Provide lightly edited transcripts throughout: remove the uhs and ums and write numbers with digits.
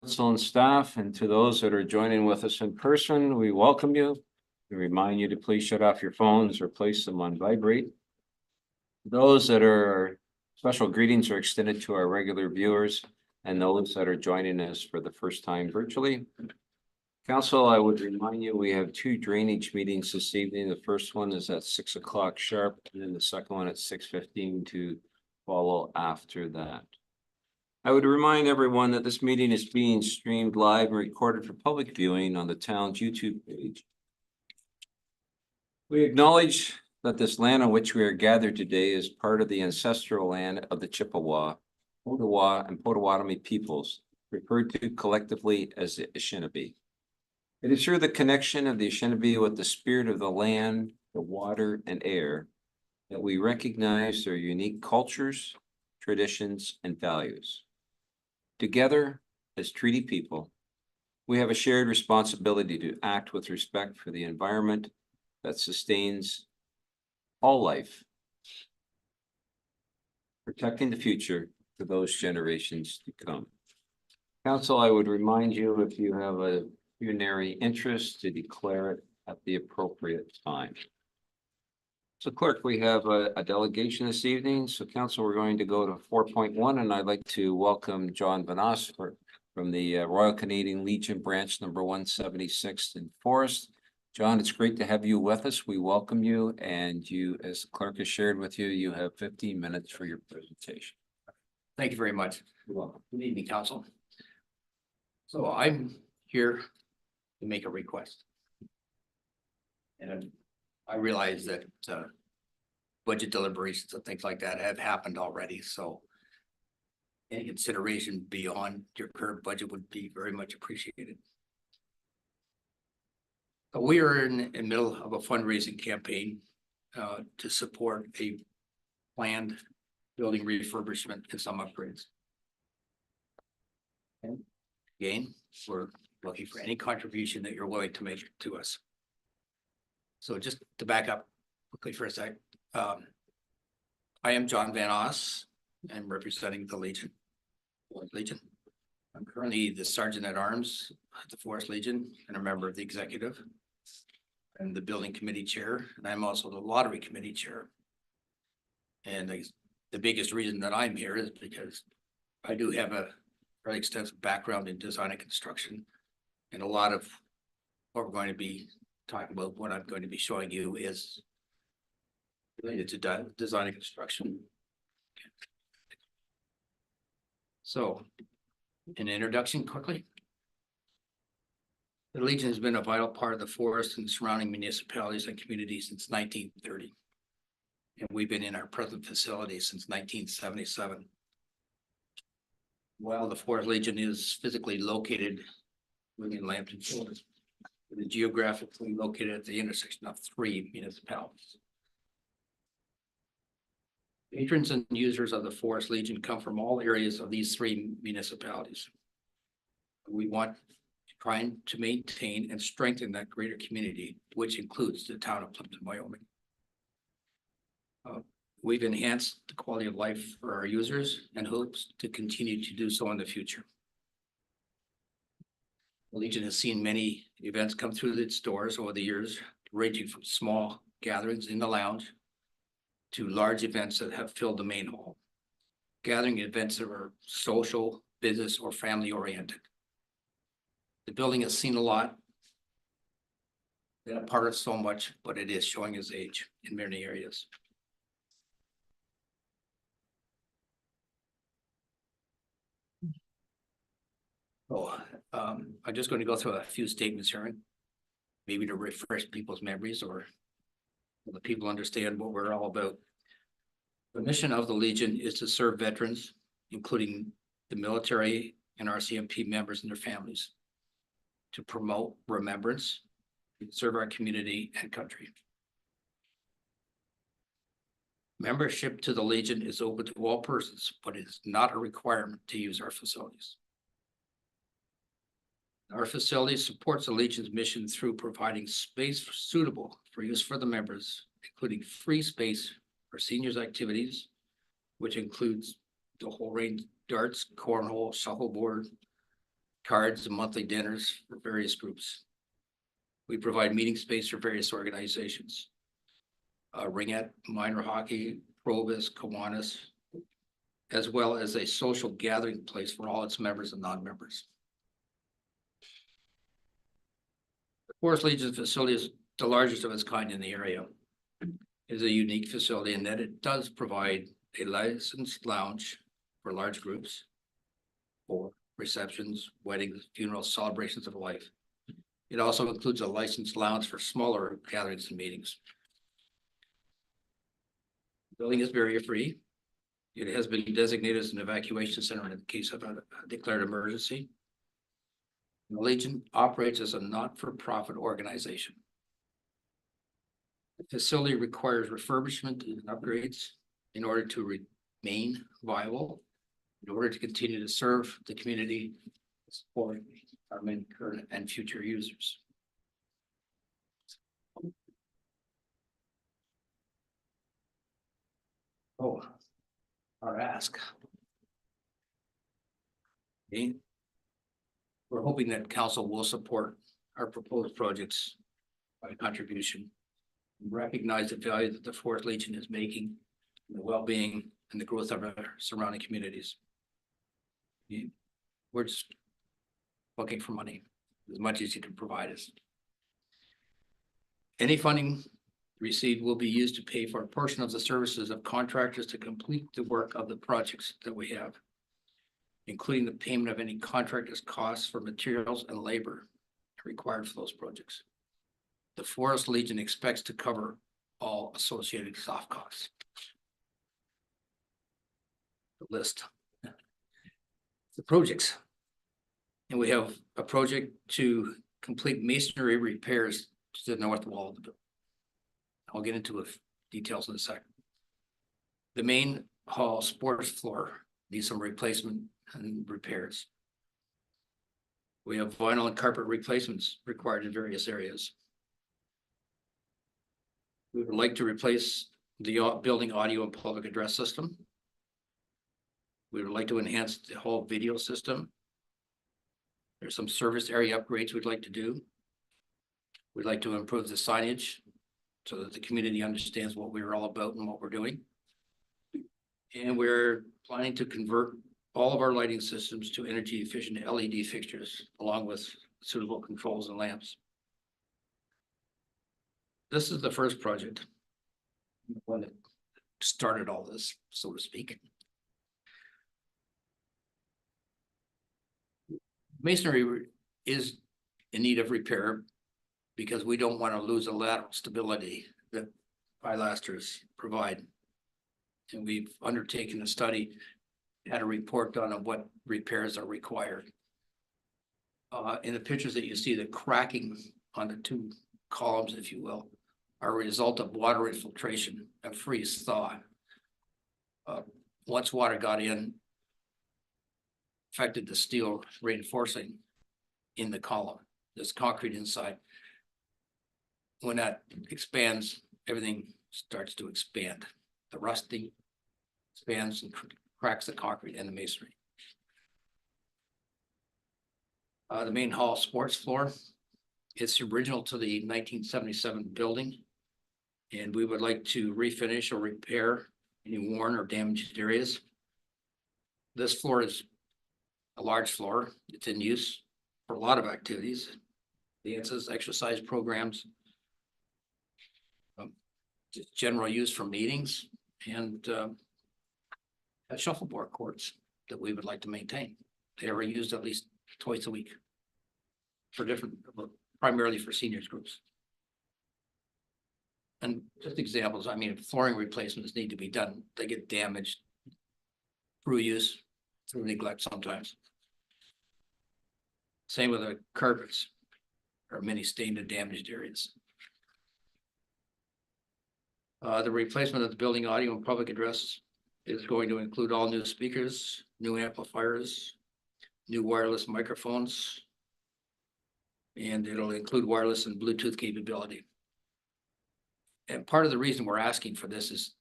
Council and staff, and to those that are joining with us in person, we welcome you. We remind you to please shut off your phones or place them on vibrate. Those that are special greetings are extended to our regular viewers and those that are joining us for the first time virtually. Council, I would remind you, we have two drainage meetings this evening. The first one is at 6 o'clock sharp, and then the second one at 6:15 to follow after that. I would remind everyone that this meeting is being streamed live and recorded for public viewing on the town's YouTube page. We acknowledge that this land on which we are gathered today is part of the ancestral land of the Chippewa, Ottawa, and Potawatomi peoples, referred to collectively as the Anishinaabe. It is through the connection of the Anishinaabe with the spirit of the land, the water, and air that we recognize their unique cultures, traditions, and values. Together, as treaty people, we have a shared responsibility to act with respect for the environment that sustains all life, protecting the future for those generations to come. Council, I would remind you, if you have a pecuniary interest, to declare it at the appropriate time. So clerk, we have a delegation this evening. So council, we're going to go to 4.1, and I'd like to welcome John Van Oss from the Royal Canadian Legion branch number 176 in Forest. John, it's great to have you with us. We welcome you, and you, as the clerk has shared with you, you have 15 minutes for your presentation. Thank you very much. You're welcome. Good evening, council. So I'm here to make a request. And I realize that budget deliberations and things like that have happened already, so any consideration beyond your current budget would be very much appreciated. But we are in the middle of a fundraising campaign to support a planned building refurbishment and some upgrades. And again, we're looking for any contribution that you're willing to make to us. So just to back up quickly for a sec, I am John Van Oss. I'm representing the Legion. I'm currently the Sergeant at Arms at the Forest Legion and a member of the executive. I'm the building committee chair, and I'm also the lottery committee chair. And the biggest reason that I'm here is because I do have a very extensive background in design and construction, and a lot of what we're going to be talking about, what I'm going to be showing you, is related to design and construction. So, an introduction quickly. The Legion has been a vital part of the forest and surrounding municipalities and communities since 1930. And we've been in our present facility since 1977. While the Forest Legion is physically located within Lambton Forest, it is geographically located at the intersection of 3 municipalities. Patrons and users of the Forest Legion come from all areas of these 3 municipalities. We want trying to maintain and strengthen that greater community, which includes the town of Plympton-Wyoming. We've enhanced the quality of life for our users and hopes to continue to do so in the future. The Legion has seen many events come through its doors over the years, ranging from small gatherings in the lounge to large events that have filled the main hall. Gathering events that are social, business, or family oriented. The building has seen a lot, been a part of so much, but it is showing its age in many areas. So I'm just going to go through a few statements here, maybe to refresh people's memories or the people understand what we're all about. The mission of the Legion is to serve veterans, including the military and RCMP members and their families, to promote remembrance, serve our community and country. Membership to the Legion is open to all persons, but it is not a requirement to use our facilities. Our facility supports the Legion's mission through providing space suitable for use for the members, including free space for seniors activities, which includes the whole range: darts, cornhole, shuffleboard, cards and monthly dinners for various groups. We provide meeting space for various organizations. Ringette, minor hockey, Provis, Kiwanis, as well as a social gathering place for all its members and non-members. The Forest Legion facility is the largest of its kind in the area. It is a unique facility in that it does provide a licensed lounge for large groups, for receptions, weddings, funerals, celebrations of life. It also includes a licensed lounge for smaller gatherings and meetings. The building is barrier-free. It has been designated as an evacuation center in the case of a declared emergency. The Legion operates as a not-for-profit organization. The facility requires refurbishment and upgrades in order to remain viable, in order to continue to serve the community, support our many current and future users. Oh, our ask. Okay. We're hoping that council will support our proposed projects by contribution. Recognize the value that the Forest Legion is making, the well-being and the growth of our surrounding communities. We're just looking for money, as much as you can provide us. Any funding received will be used to pay for a portion of the services of contractors to complete the work of the projects that we have, including the payment of any contractors' costs for materials and labor required for those projects. The Forest Legion expects to cover all associated soft costs. The list. The projects. And we have a project to complete masonry repairs to the north wall of the building. I'll get into the details in a second. The main hall sports floor needs some replacement and repairs. We have vinyl and carpet replacements required in various areas. We would like to replace the building audio and public address system. We would like to enhance the whole video system. There's some service area upgrades we'd like to do. We'd like to improve the signage so that the community understands what we're all about and what we're doing. And we're planning to convert all of our lighting systems to energy efficient LED fixtures, along with suitable controls and lamps. This is the first project, the one that started all this, so to speak. Masonry is in need of repair because we don't want to lose the lateral stability that pilasters provide. And we've undertaken a study, had a report done on what repairs are required. In the pictures that you see, the cracking on the two columns, if you will, are a result of water infiltration and freeze thaw. Once water got in, affected the steel reinforcing in the column. There's concrete inside. When that expands, everything starts to expand. The rusting expands and cracks the concrete and the masonry. The main hall sports floor, it's original to the 1977 building. And we would like to refinish or repair any worn or damaged areas. This floor is a large floor. It's in use for a lot of activities, dances, exercise programs, just general use for meetings, and shuffleboard courts that we would like to maintain. They are used at least twice a week for different, primarily for seniors groups. And just examples, I mean, flooring replacements need to be done. They get damaged through use, through neglect sometimes. Same with the carpets. There are many stained and damaged areas. The replacement of the building audio and public address is going to include all new speakers, new amplifiers, new wireless microphones, and it'll include wireless and Bluetooth capability. And part of the reason we're asking for this is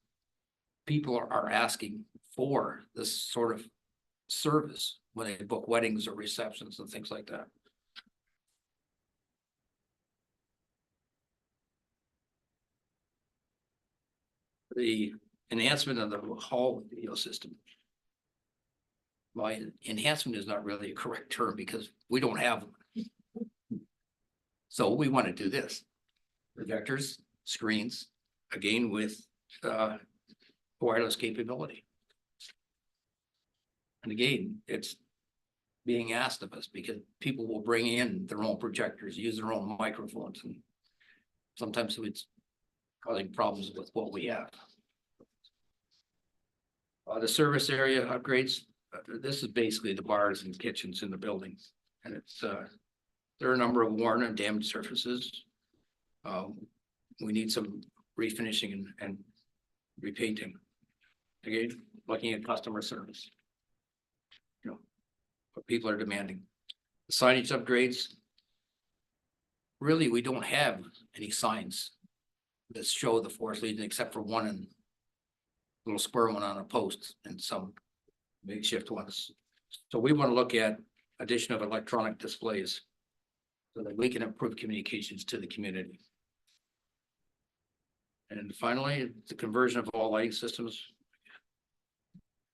people are asking for this sort of service when they book weddings or receptions and things like that. The enhancement of the hall video system. My enhancement is not really a correct term because we don't have one. So we want to do this. Projectors, screens, again with wireless capability. And again, it's being asked of us because people will bring in their own projectors, use their own microphones, and sometimes it's causing problems with what we have. The service area upgrades, this is basically the bars and kitchens in the buildings. And it's, there are a number of worn and damaged surfaces. We need some refinishing and repainting. Again, looking at customer service. You know, what people are demanding. The signage upgrades. Really, we don't have any signs that show the Forest Legion except for one in little square one on a post and some makeshift ones. So we want to look at addition of electronic displays so that we can improve communications to the community. And finally, the conversion of all lighting systems.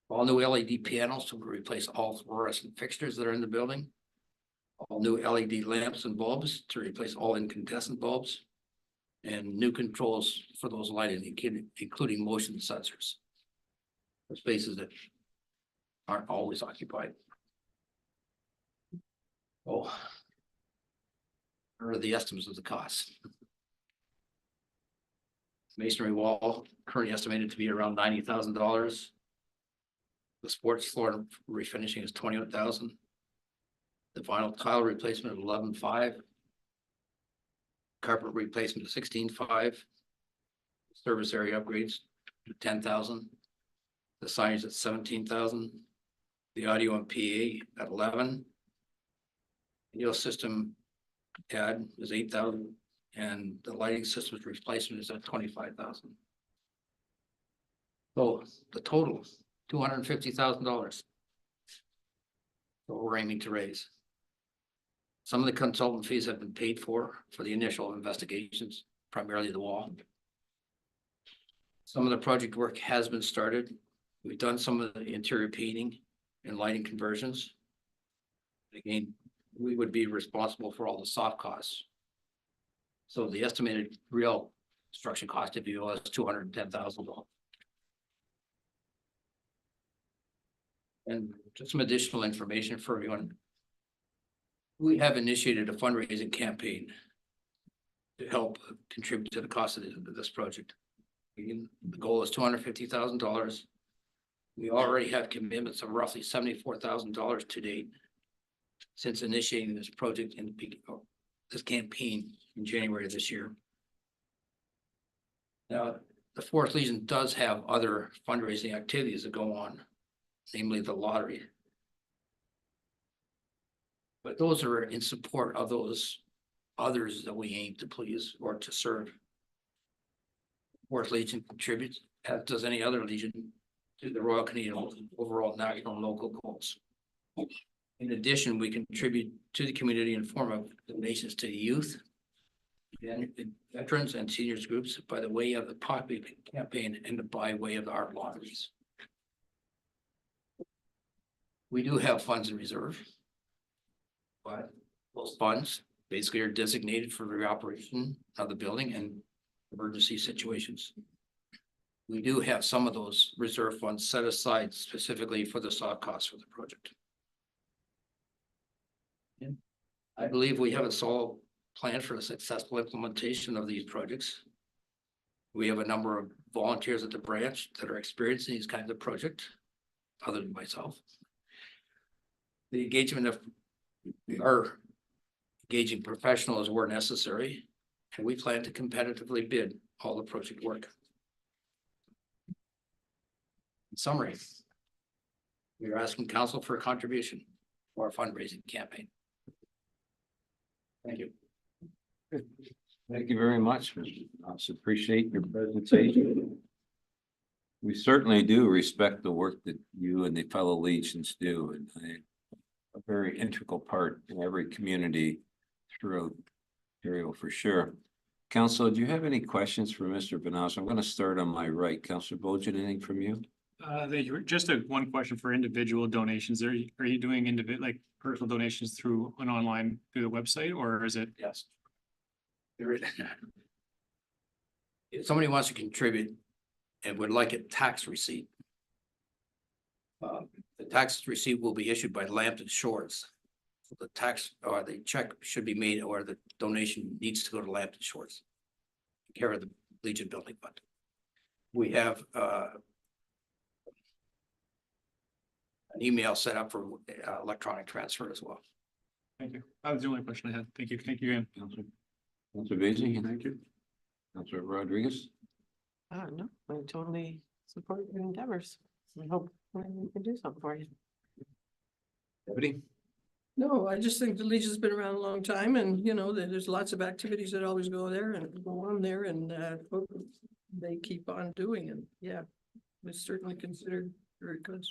All new LED panels to replace all fluorescent fixtures that are in the building. All new LED lamps and bulbs to replace all incandescent bulbs. And new controls for those lighting, including motion sensors. For spaces that aren't always occupied. Oh, what are the estimates of the costs? Masonry wall currently estimated to be around $90,000. The sports floor refinishing is $21,000. The vinyl tile replacement of $11,500. Carpet replacement of $16,500. Service area upgrades $10,000. The signage at $17,000. The audio and PA at $11,000. Video system add is $8,000, and the lighting systems replacement is at $25,000. So the total $250,000. So we're aiming to raise. Some of the consultant fees have been paid for the initial investigations, primarily the wall. Some of the project work has been started. We've done some of the interior painting and lighting conversions. Again, we would be responsible for all the soft costs. So the estimated real construction cost, if you will, is $210,000. And just some additional information for everyone. We have initiated a fundraising campaign to help contribute to the cost of this project. Again, the goal is $250,000. We already have commitments of roughly $74,000 to date since initiating this project in this campaign in January of this year. Now, the Forest Legion does have other fundraising activities that go on, namely the lottery. But those are in support of those others that we aim to please or to serve. Forest Legion contributes, as does any other legion, to the Royal Canadian overall national and local goals. In addition, we contribute to the community in form of donations to the youth, veterans, and seniors groups by the way of the Poppy campaign and by way of the art lotteries. We do have funds in reserve, but those funds basically are designated for the operation of the building and emergency situations. We do have some of those reserve funds set aside specifically for the soft costs for the project. I believe we have a solid plan for a successful implementation of these projects. We have a number of volunteers at the branch that are experienced in these kinds of projects, other than myself. The engagement of our engaging professionals where necessary, and we plan to competitively bid all the project work. In summary, we are asking council for a contribution for our fundraising campaign. Thank you. Thank you very much, Mr. Knox. Appreciate your presentation. We certainly do respect the work that you and the fellow legions do, and a very integral part in every community throughout Ontario for sure. Council, do you have any questions for Mr. Benas? I'm going to start on my right. Councillor Bojan, anything from you? Thank you. Just one question for individual donations. Are you doing like personal donations through an online, through the website, or is it? Yes. There is. If somebody wants to contribute and would like a tax receipt. The tax receipt will be issued by Lambton Shores. So the tax or the check should be made, or the donation needs to go to Lambton Shores. Care of the Legion Building Fund. We have an email set up for electronic transfer as well. Thank you. That was the only question I had. Thank you. Thank you again. Councillor Basie, thank you. Councillor Rodriguez. No, I totally support your endeavors. I hope we can do something for you. Deputy. No, I just think the Legion's been around a long time and, you know, there's lots of activities that always go there and go on there and hope they keep on doing and yeah, it's certainly considered very good.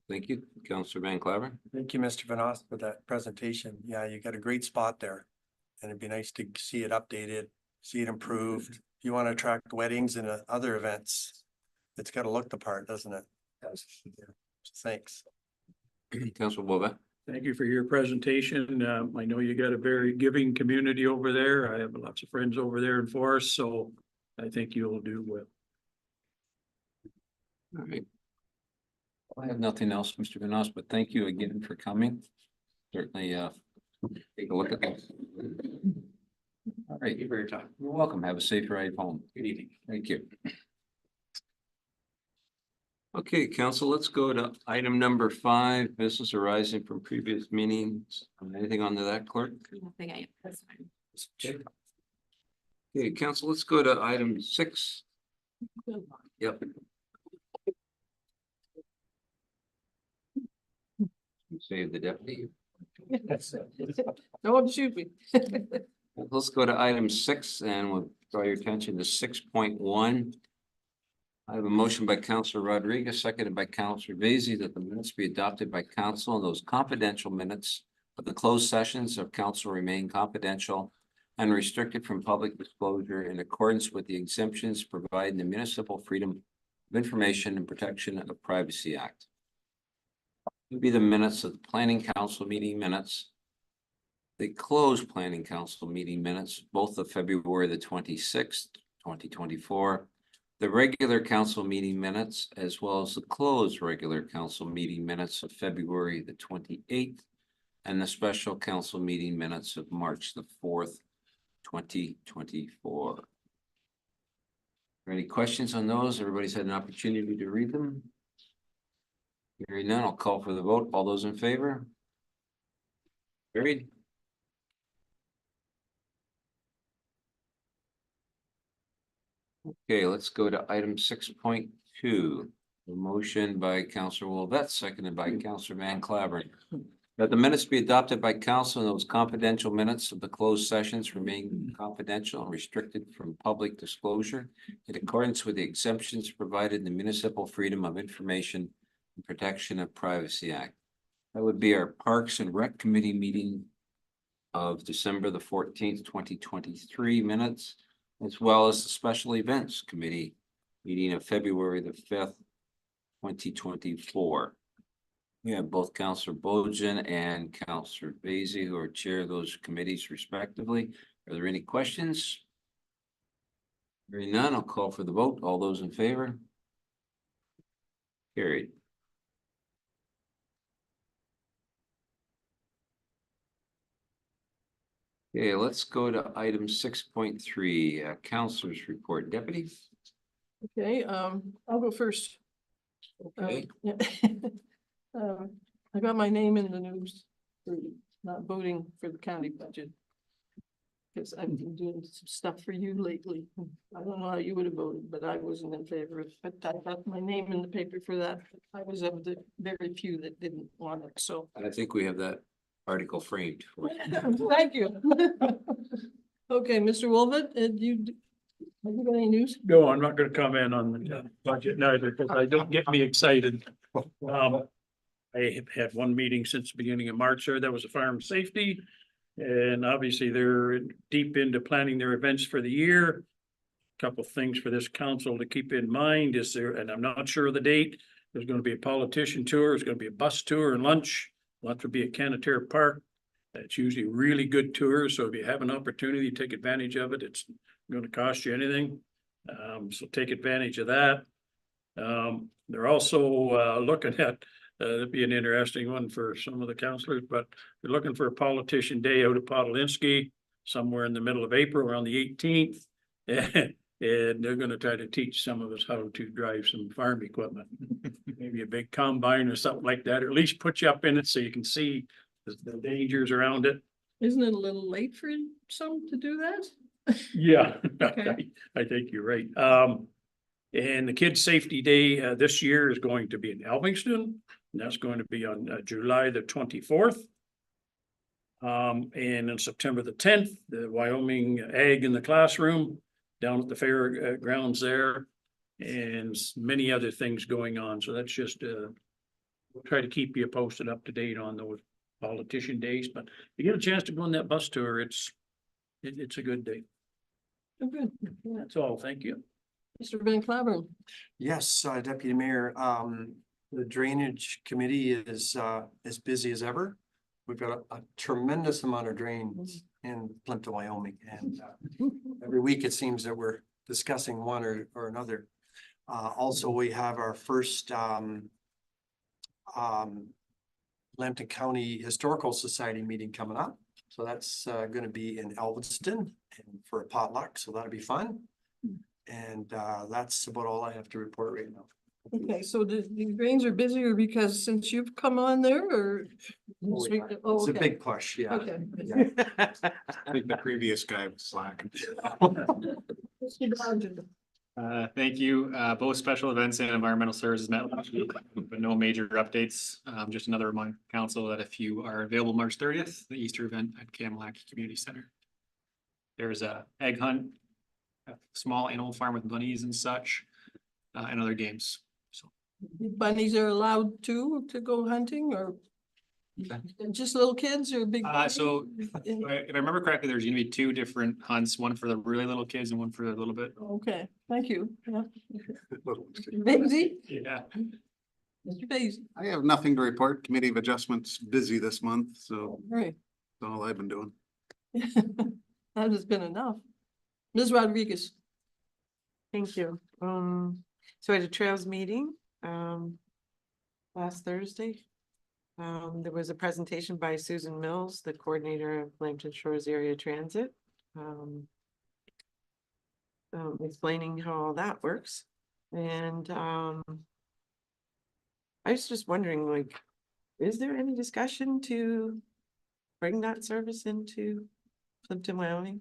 Thank you. Councillor Van Claver. Thank you, Mr. Benas, for that presentation. Yeah, you got a great spot there. And it'd be nice to see it updated, see it improved. If you want to attract weddings and other events, it's got to look the part, doesn't it? Yes. Thanks. Councillor Bova. Thank you for your presentation. I know you got a very giving community over there. I have lots of friends over there in Forest, so I think you'll do well. All right. I have nothing else, Mr. Benas, but thank you again for coming. Certainly take a look at this. All right. Thank you for your time. You're welcome. Have a safe ride home. Good evening. Thank you. Okay, council, let's go to item number 5, business arising from previous meetings. Anything under that, clerk? Nothing, that's fine. Okay, council, let's go to item 6. Yep. Save the deputy. No, shoot me. Let's go to item 6 and we'll draw your attention to 6.1. I have a motion by Councillor Rodriguez, seconded by Councillor Basie, that the minutes be adopted by council, and those confidential minutes of the closed sessions of council remain confidential and restricted from public disclosure in accordance with the exemptions provided in the Municipal Freedom of Information and Protection of Privacy Act. It would be the minutes of the Planning Council meeting minutes, the closed Planning Council meeting minutes, both of February the 26th, 2024, the regular council meeting minutes, as well as the closed regular council meeting minutes of February the 28th, and the special council meeting minutes of March the 4th, 2024. Any questions on those? Everybody's had an opportunity to read them. Hearing none, I'll call for the vote. All those in favor? Carried. Okay, let's go to item 6.2. The motion by Councillor Wolvette, seconded by Councillor Van Claveren. That the minutes be adopted by council, and those confidential minutes of the closed sessions remain confidential and restricted from public disclosure in accordance with the exemptions provided in the Municipal Freedom of Information and Protection of Privacy Act. That would be our Parks and Rec Committee meeting of December the 14th, 2023 minutes, as well as the Special Events Committee meeting of February the 5th, 2024. We have both Councillor Bojan and Councillor Basie who are chair of those committees respectively. Are there any questions? Hearing none, I'll call for the vote. All those in favor? Carried. Okay, let's go to item 6.3, councillor's report. Deputy? Okay, I'll go first. Okay. Yeah. I got my name in the news for not voting for the county budget. Because I've been doing some stuff for you lately. I don't know how you would have voted, but I wasn't in favor of it. But I got my name in the paper for that. I was of the very few that didn't want it, so. I think we have that article framed. For you. Thank you. Okay, Mr. Wolvett, Have you got any news? No, I'm not gonna comment on the budget neither, because I don't get me excited. I have had one meeting since the beginning of March there, that was a farm safety. And obviously they're deep into planning their events for the year. Couple things for this council to keep in mind is there, and I'm not sure of the date, there's gonna be a politician tour, there's gonna be a bus tour and lunch. Lunch will be at Canatare Park. It's usually a really good tour, so if you have an opportunity, take advantage of it. It's gonna cost you anything. So take advantage of that. They're also looking at, that'd be an interesting one for some of the councilors, but they're looking for a politician day out at Podolinsky somewhere in the middle of April, around the 18th. And they're gonna try to teach some of us how to drive some farm equipment. Maybe a big combine or something like that, or at least put you up in it so you can see the dangers around it. Isn't it a little late for some to do that? Yeah, Okay. I think you're right. And the Kids Safety Day this year is going to be in Elvingston, and that's going to be on July the 24th. And on September the 10th, the Wyoming Ag in the Classroom down at the fairgrounds there, and many other things going on. So that's just we'll try to keep you posted up to date on those politician days, but if you get a chance to go on that bus tour, it's a good day. Oh, good. Yeah. That's all. Thank you. Mr. Van Claveren. Yes, Deputy Mayor, the Drainage Committee is as busy as ever. We've got a tremendous amount of drains in Plympton-Wyoming, and every week it seems that we're discussing one or another. Also, we have our first Lambton County Historical Society meeting coming up. So that's gonna be in Elvinston and for a potluck, so that'll be fun. And that's about all I have to report right now. Okay, so the drains are busier because since you've come on there or? Oh, yeah. Oh, It's a okay. big push, yeah. Okay. I think the previous guy was slacking. Mr. Dodgen. Thank you. Both special events and environmental services met last week, but no major updates. Just another reminder, council, that if you are available March 30th, the Easter event at Kamalaki Community Center. There's a egg hunt, a small animal farm with bunnies and such, and other games. So Bunnies are allowed to go hunting or just little kids or big? so if I remember correctly, there's gonna be two different hunts, one for the really little kids and one for the little bit. Okay, thank you. Yeah. Mr. Basie? Yeah. Mr. Basie, I have nothing to report. Committee of Adjustments busy this month, so right. that's all I've been doing. That has been enough. Ms. Rodriguez. Thank you. So I had a trails meeting, last Thursday. There was a presentation by Susan Mills, the coordinator of Lambton Shores Area Transit. Explaining how all that works. And, I was just wondering, like, is there any discussion to bring that service into Plympton-Wyoming?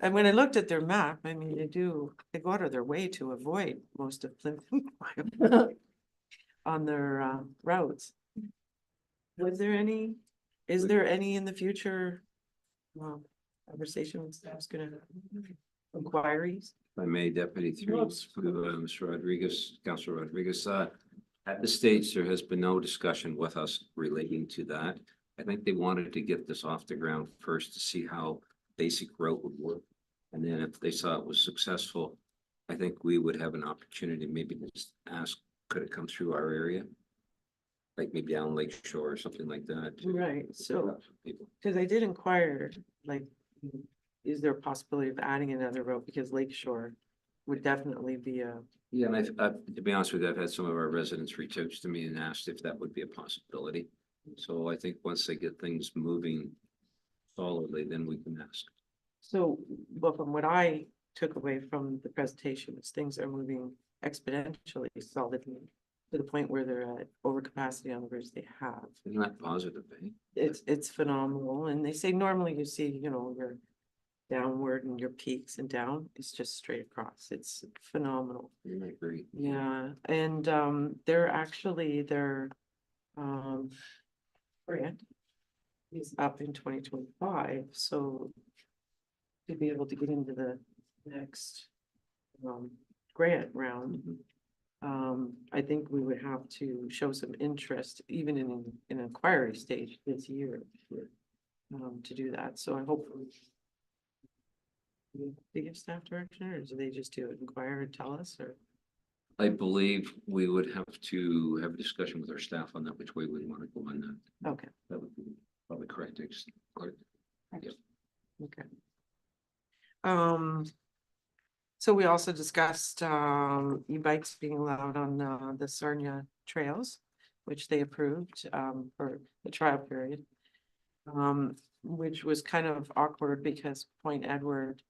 And when I looked at their map, I mean, they go out of their way to avoid most of Plympton-Wyoming on their routes. Is there any in the future conversations that's gonna inquiries? If I may, Deputy through Mr. Rodriguez, Councilor Rodriguez, at this stage, there has been no discussion with us relating to that. I think they wanted to get this off the ground first to see how basic route would work. And then if they saw it was successful, I think we would have an opportunity maybe to just ask, could it come through our area? Like maybe down Lake Shore or something like that. Right, so, People. because I did inquire, like, is there a possibility of adding another road? Because Lake Shore would definitely be a, Yeah, and I've, to be honest with you, I've had some of our residents reach out to me and asked if that would be a possibility. So I think once they get things moving solidly, then we can ask. so, well, from what I took away from the presentation, is things are moving exponentially solidly to the point where they're at overcapacity on the routes they have. Isn't that positive, eh? It's phenomenal, and they say normally you see, your downward and your peaks and down, it's just straight across. It's phenomenal. I agree. Yeah, and their grant is up in 2025, so to be able to get into the next grant round. I think we would have to show some interest even in an inquiry stage this year. To do that, so I hope. Do they give staff direction, or do they just do it, inquire and tell us, or? I believe we would have to have a discussion with our staff on that, which way we want to go on that. Okay, That would be probably correct. okay. So we also discussed, e-bikes being allowed on, the Sarnia trails, which they approved, for the trial period. Which was kind of awkward because Point Edward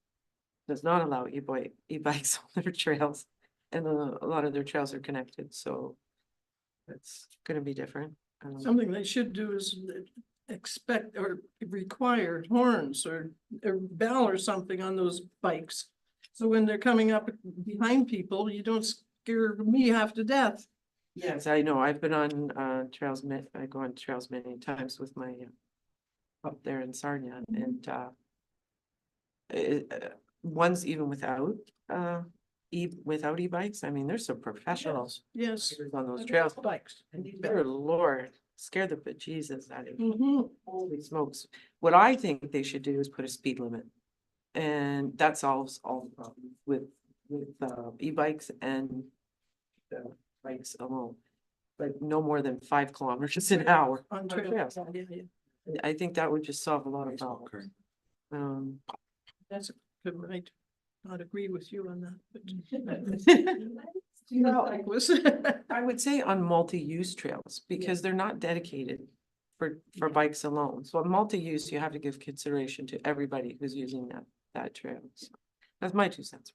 does not allow e-bikes on their trails. And a lot of their trails are connected, so that's gonna be different. Something they should do is expect or require horns or bell or something on those bikes. So when they're coming up behind people, you don't scare me half to death. Yes, I know, I've been on, trails, I go on trails many times with my, up there in Sarnia, and, ones even without, without e-bikes, I mean, there's some professionals Yes. on those trails. Bikes. And dear Lord, scare the bejesus out of you. Mhm. Holy smokes. What I think they should do is put a speed limit. And that solves all the problems with e-bikes and the bikes alone. Like no more than 5 kilometers an hour. On on trails. trails. Yeah. I think that would just solve a lot of problems. That's a good right. I'd agree with you on that, but. No. Like was- I would say on multi-use trails, because they're not dedicated for bikes alone. So on multi-use, you have to give consideration to everybody who's using that trail. So that's my 2 cents.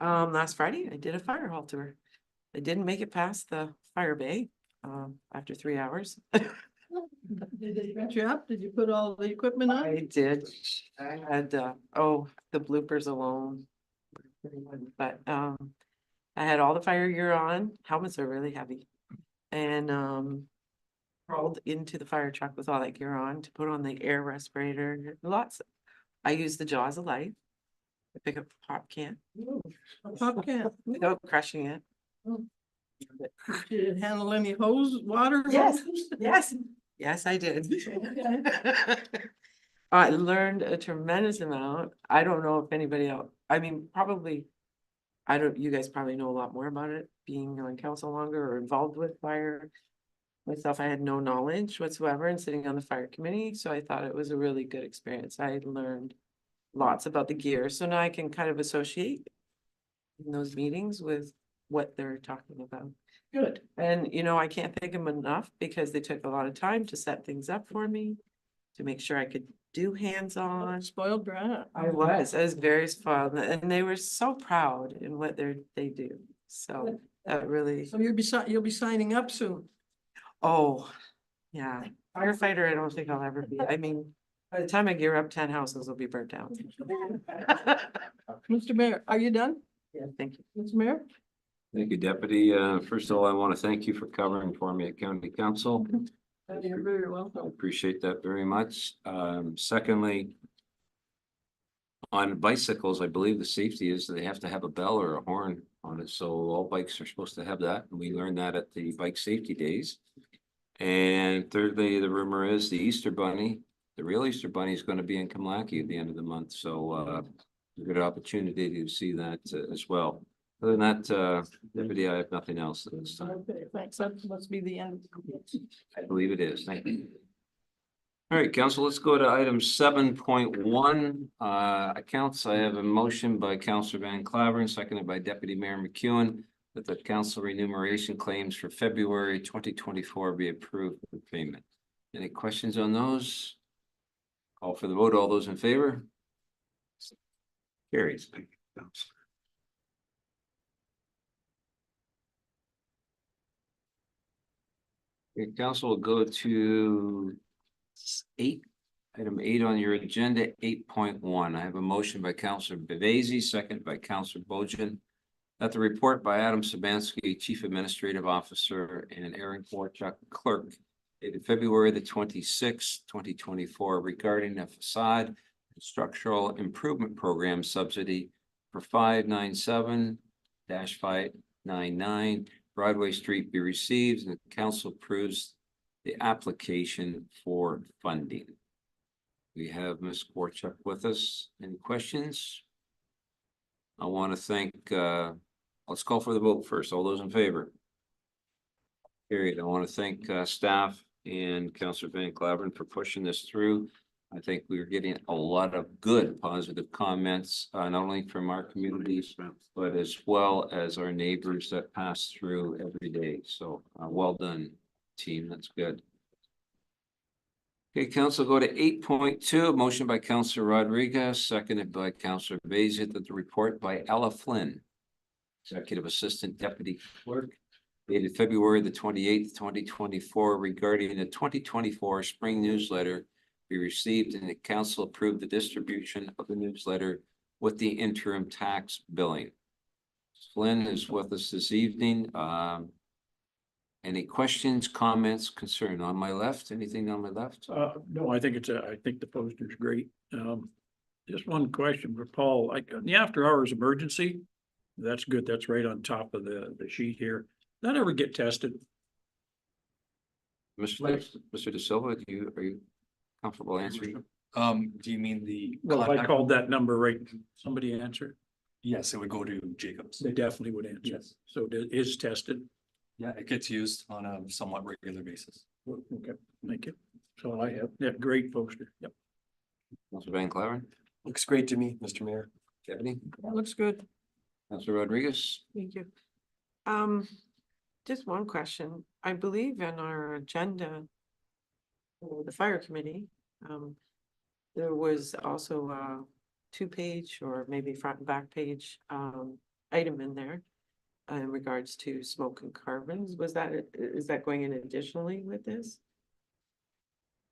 Last Friday, I did a fire hall tour. I didn't make it past the fire bay, after 3 hours. Did they catch you up? Did you put all the equipment on? I did. I had, the bloopers alone. But, I had all the fire gear on. Helmets are really heavy. And, crawled into the fire truck with all that gear on to put on the air respirator, lots. I used the jaws of life. I pick up a pop can A pop can. without crushing it. Did it handle any hose, water? Yes. hose? Yes, I did. I learned a tremendous amount. I don't know if anybody else, I mean, probably. You guys probably know a lot more about it, being on council longer or involved with fire. Myself, I had no knowledge whatsoever and sitting on the fire committee, so I thought it was a really good experience. I learned lots about the gear, so now I can kind of associate in those meetings with what they're talking about. Good. And, I can't thank them enough because they took a lot of time to set things up for me, to make sure I could do hands-on. Spoiled brat. I was very spoiled, and they were so proud in what they do. So that really, So you'll be signing up soon. oh, yeah, firefighter, I don't think I'll ever be. I mean, by the time I gear up, 10 houses will be burnt down. Mr. Mayor, are you done? Yeah, thank you. Mr. Mayor? Thank you, Deputy. First of all, I want to thank you for covering for me at County Council. You're very I welcome. appreciate that very much. Secondly, on bicycles, I believe the safety is they have to have a bell or a horn on it. So all bikes are supposed to have that. And we learned that at the bike safety days. And thirdly, the rumor is the Easter Bunny, the real Easter Bunny is going to be in Kamlaki at the end of the month. So a good opportunity to see that as well. Other than that, Deputy, I have nothing else at this time. Okay, thanks. That must be the end. I believe it is. Thank you. All right, council, let's go to item 7.1, accounts. I have a motion by Councillor Van Claveren, seconded by Deputy Mayor McEwen, that the council remuneration claims for February 2024 be approved for payment. Any questions on those? Call for the vote. All those in favor? Carries. Thank you, Councilor. Okay, council will go to item 8 on your agenda, 8.1. I have a motion by Councillor Bevesi, second by Councillor Bojan, that the report by Adam Sabansky, Chief Administrative Officer, and Aaron Korchuk, Clerk, dated February the 26th, 2024, regarding a facade and structural improvement program subsidy for 597-599 Broadway Street be received and the council approves the application for funding. We have Ms. Gorchuk with us. Any questions? I want to thank, let's call for the vote first. All those in favor? Period. I want to thank staff and Councillor Van Claveren for pushing this through. I think we're getting a lot of good positive comments, not only from our communities, but as well as our neighbors that pass through every day. So well done, team. That's good. Okay, council, go to 8.2, motion by Councillor Rodriguez, seconded by Councillor Bazey, that the report by Ella Flynn, Executive Assistant Deputy Clerk, dated February the 28th, 2024, regarding the 2024 spring newsletter be received and the council approved the distribution of the newsletter with the interim tax billing. Flynn is with us this evening. Any questions, comments, concern on my left? Anything on my left? No, I think I think the poster's great. Just one question for Paul, like on the after hours emergency, that's good. That's right on top of the sheet here. Does that ever get tested? Mr. De Silva, are you comfortable answering? Do you mean the? Well, if I contact? called that number, right, somebody answer? Yes, it would go to Jacobs. They definitely would answer. Yes. So it is tested. Yeah, it gets used on a somewhat regular basis. Okay, thank you. So I have, yeah, great poster. Yep. Councillor Van Claveren, Looks great to me, Mr. Mayor. Deputy, That looks good. Councillor Rodriguez. Thank you. Just one question. I believe in our agenda, the fire committee, there was also a 2-page or maybe front and back page, item in there in regards to smoke and carbons. Is that going in additionally with this?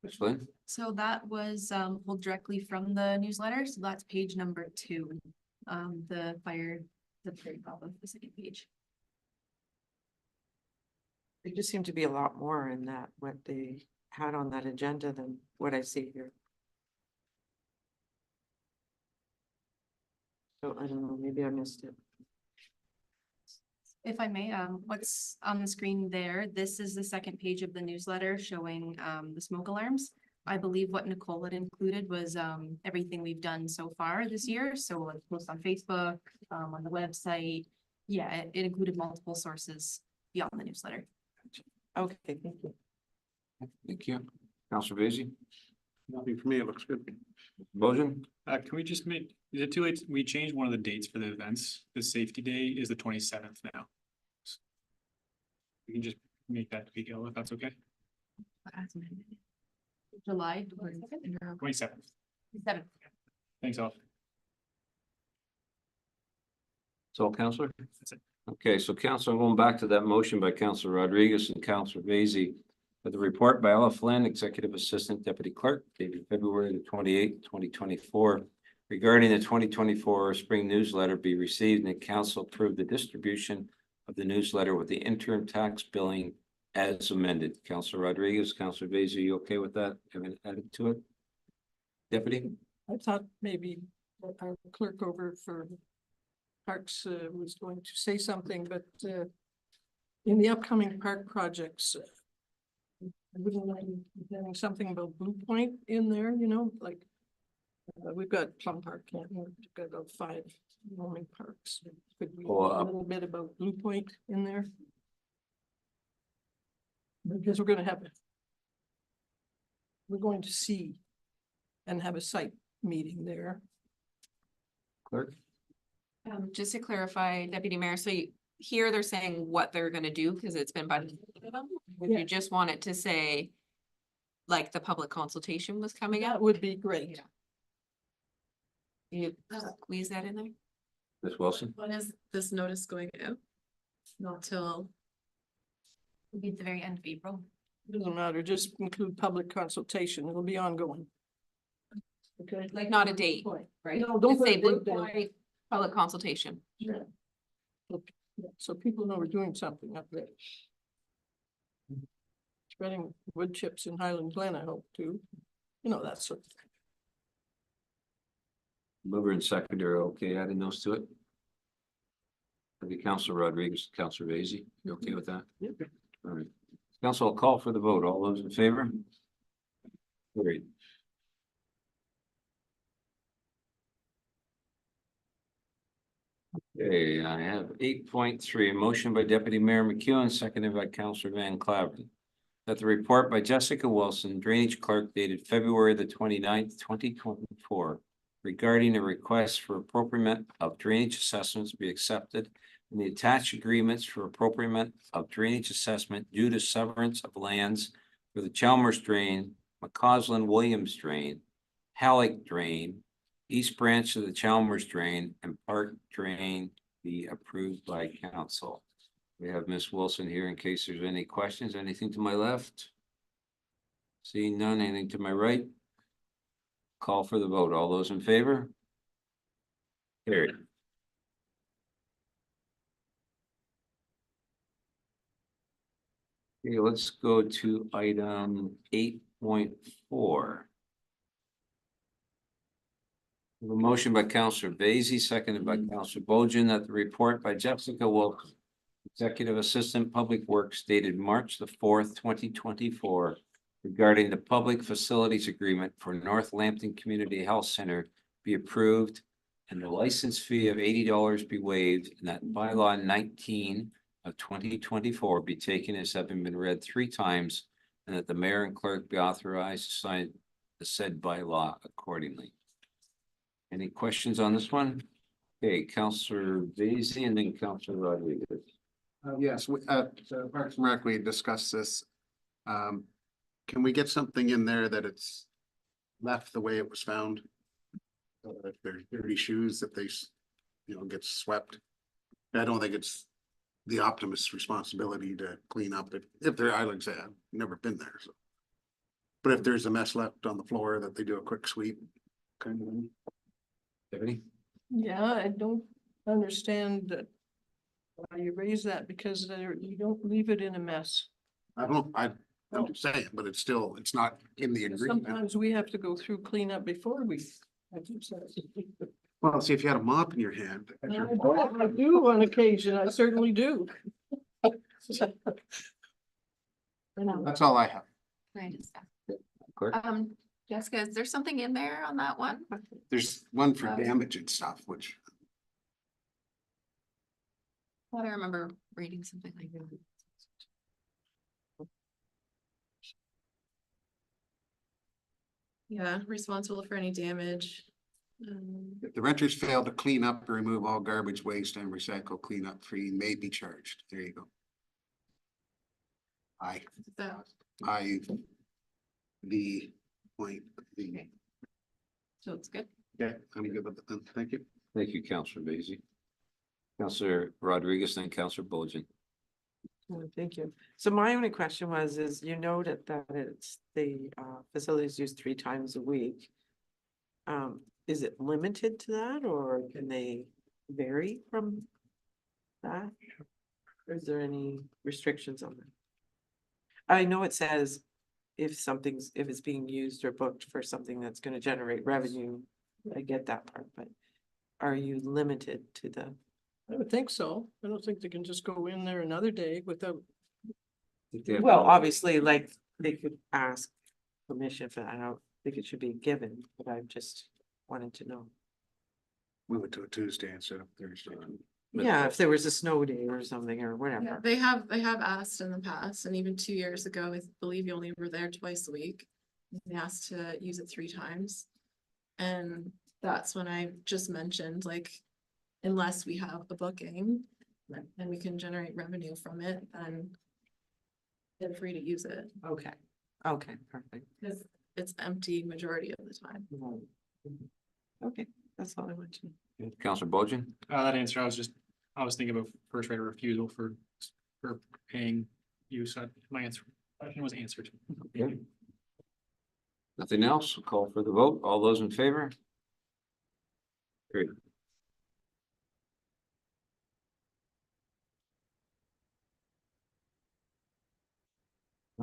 Ms. Flynn, So that was pulled directly from the newsletter, so that's page number 2. The very top of the second page. There just seemed to be a lot more in that, what they had on that agenda than what I see here. So I don't know, maybe I missed it. If I may, what's on the screen there, this is the second page of the newsletter showing the smoke alarms. I believe what Nicole had included was everything we've done so far this year. So like post on Facebook, on the website. Yeah, it included multiple sources beyond the newsletter. Okay, thank you. thank you. Councillor Bazey, Nothing for me, it looks good. Bojan, Can we just make, is it too late? We changed one of the dates for the events. The safety day is the 27th now. We can just make that week go if that's okay. July 27th. 7th. that's Thanks all. all, Councillor? That's it. Okay, so Councillor, going back to that motion by Councillor Rodriguez and Councillor Bazey, that the report by Ella Flynn, Executive Assistant Deputy Clerk, dated February the 28th, 2024, regarding the 2024 spring newsletter be received and the council approve the distribution of the newsletter with the interim tax billing as amended. Councillor Rodriguez, Councillor Bazey, are you okay with that? Having added to it? Deputy? I thought maybe our clerk over for Parks was going to say something, but in the upcoming park projects, I wouldn't mind having something about Blue Point in there, you know, like we've got Plum Park, we've got about 5 roaming parks. Could we Oh, have a little bit about Blue Point in there? Because we're going to see and have a site meeting there. Clerk? Just to clarify, Deputy Mayor, so here they're saying what they're gonna do because it's been budgeted for them. If Yeah. you just want it to say like the public consultation was coming That up, would be great. you squeeze that in there? Ms. Wilson? When is this notice going out? Not till. It'll be at the very end of April. Doesn't matter, just include public consultation, it'll be ongoing. Okay. Like not a date, right? No, don't Just put say a Blue date down. Point, public consultation. Yeah. So people know we're doing something up there. Spreading wood chips in Highland Glen, I hope too. You know, that sort of thing. Mover and seconder, okay, adding those to it. Maybe Councilor Rodriguez, Councilor Vacy, you okay with that? Yep. All right. Council will call for the vote. All those in favor? Great. Okay, I have 8.3, a motion by Deputy Mayor McEwen, seconded by Councilor Van Claveren. That the report by Jessica Wilson, Drainage Clerk dated February the 29th, 2024, regarding a request for appropriation of drainage assessments be accepted, and the attached agreements for appropriation of drainage assessment due to severance of lands for the Chalmers Drain, McCausland Williams Drain, Halleck Drain, East Branch of the Chalmers Drain, and Park Drain be approved by council. We have Miss Wilson here in case there's any questions. Anything to my left? Seeing none, anything to my right? Call for the vote. All those in favor? Carried. Okay, let's go to item 8.4. A motion by Councilor Vacy, seconded by Councilor Bojan, that the report by Jessica Wilson, Executive Assistant Public Works, dated March the 4th, 2024, regarding the public facilities agreement for North Lambton Community Health Center be approved, and the license fee of $80 be waived, and that bylaw 19 of 2024 be taken as having been read 3 times, and that the mayor and clerk be authorized to sign the said bylaw accordingly. Any questions on this one? Okay, Councilor Vacy and then Councilor Rodriguez. Yes, at Parks and Rec, we discussed this. Can we get something in there that it's left the way it was found? If there's dirty shoes, if they, get swept. I don't think it's the optimist's responsibility to clean up if they're, like I said, I've never been there, so. But if there's a mess left on the floor, that they do a quick sweep, kind of thing. Stephanie? Yeah, I don't understand that. Why you raise that, because you don't leave it in a mess. I'm just saying, but it's still, it's not in the agreement. Sometimes we have to go through cleanup before we. Well, see, if you had a mop in your hand. I do on occasion, I certainly do. That's all I have. Can I just ask? Clerk? Jessica, is there something in there on that one? There's one for damage and stuff, which. I thought I remember reading something like that. Yeah, responsible for any damage. If the renters fail to clean up or remove all garbage, waste, and recycle, cleanup fee may be charged. There you go. The point. Okay. So it's good. Yeah, I'm good with it. Thank you. Thank you, Councilor Vacy. Councilor Rodriguez, then Councilor Bojan. Thank you. So my only question was, is you noted that it's the facilities used 3 times a week. Is it limited to that, or can they vary from that? Or is there any restrictions on that? I know it says if it's being used or booked for something that's going to generate revenue, I get that part, but are you limited to the? I would think so. I don't think they can just go in there another day without. Well, obviously, like, they could ask permission for that. I don't think it should be given, but I just wanted to know. Move it to a Tuesday instead of Thursday. Yeah, if there was a snow day or something or Yeah, whatever. they have asked in the past, and even 2 years ago, I believe you only were there twice a week. They asked to use it 3 times. And that's when I just mentioned, like, unless we have a booking and we can generate revenue from it, then they're free to use it, Okay, okay, perfect. because it's empty majority of the time. Okay, that's all I want to know. Councilor Bojan? That answer, I was thinking about first right of refusal for paying use. My question was answered. Okay. Nothing else? We'll call for the vote. All those in favor? Great.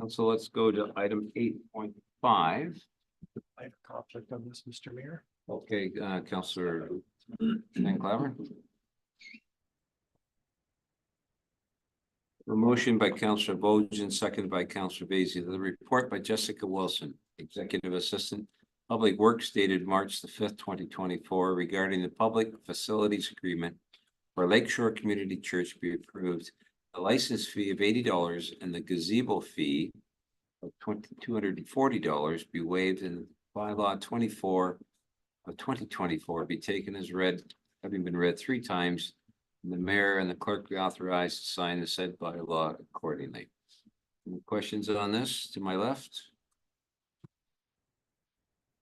So let's go to item 8.5. I have a conflict on this, Mr. Mayor. Okay, Counselor Van Claveren. A motion by Counselor Bojan, seconded by Counselor Basie. The report by Jessica Wilson, Executive Assistant, Public Works, dated March the 5th, 2024, regarding the public facilities agreement for Lakeshore Community Church be approved. The license fee of $80 and the gazebo fee of $240 be waived, and bylaw 24 of 2024 be taken as read, having been read 3 times. And the mayor and the clerk be authorized to sign the said bylaw accordingly. Any questions on this to my left?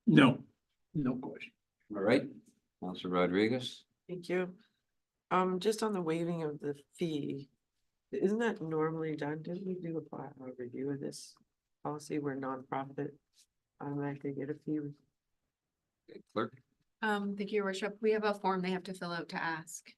No, no question. All right, Councilor Rodriguez. Thank you. Just on the waiving of the fee, isn't that normally done? Didn't we do a review of this policy where nonprofit automatically get a fee? Clerk. Thank you, your worship. We have a form they have to fill out to ask.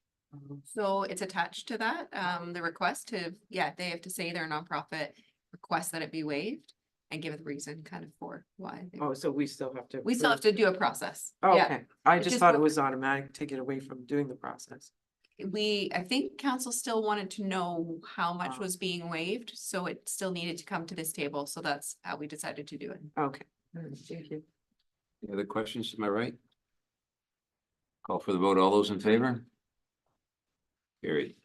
So it's attached to that, the request to, they have to say they're a nonprofit, request that it be waived and give a reason kind of for why. Oh, so we still have to. We still have to do a process. Oh, Yeah. okay, I It's just just thought it what- was automatic to get away from doing the process. I think council still wanted to know how much Oh. was being waived, so it still needed to come to this table. So that's how we decided to do it. Okay, all right, thank you. Any other questions? Am I right? Call for the vote. All those in favor? Carried.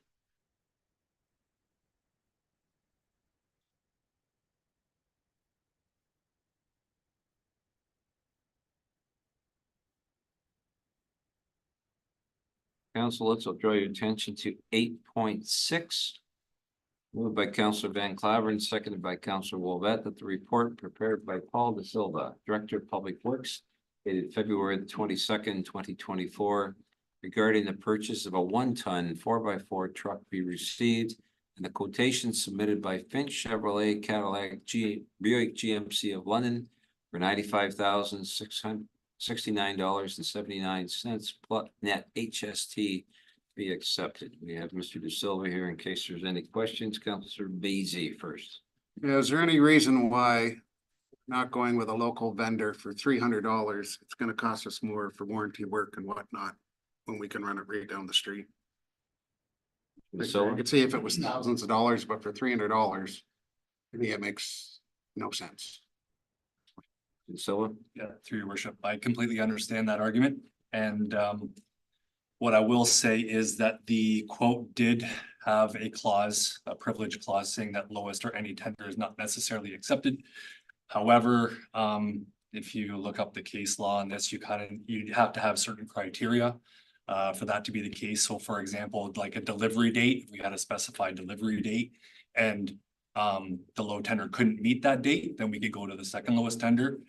Council, let's draw your attention to 8.6. Moved by Councilor Van Claveren, seconded by Councilor Wolvett, that the report prepared by Paul De Silva, Director of Public Works, dated February the 22nd, 2024, regarding the purchase of a 1-ton 4x4 truck be received, and the quotation submitted by Finch Chevrolet Cadillac Buick GMC of London for $95,669.79 plus net HST be accepted. We have Mr. De Silva here in case there's any questions. Councilor Basie first. Yeah, is there any reason why not going with a local vendor for $300? It's gonna cost us more for warranty work and whatnot when we can run it right down the street. De I Silva? could see if it was thousands of dollars, but for $300, to me, it makes no sense. De Silva? Yeah, through your worship, I completely understand that argument, and what I will say is that the quote did have a clause, a privilege clause, saying that lowest or any tender is not necessarily accepted. However, if you look up the case law on this, you'd have to have certain criteria for that to be the case. So for example, like a delivery date, we had a specified delivery date, and the low tender couldn't meet that date, then we could go to the second lowest tender.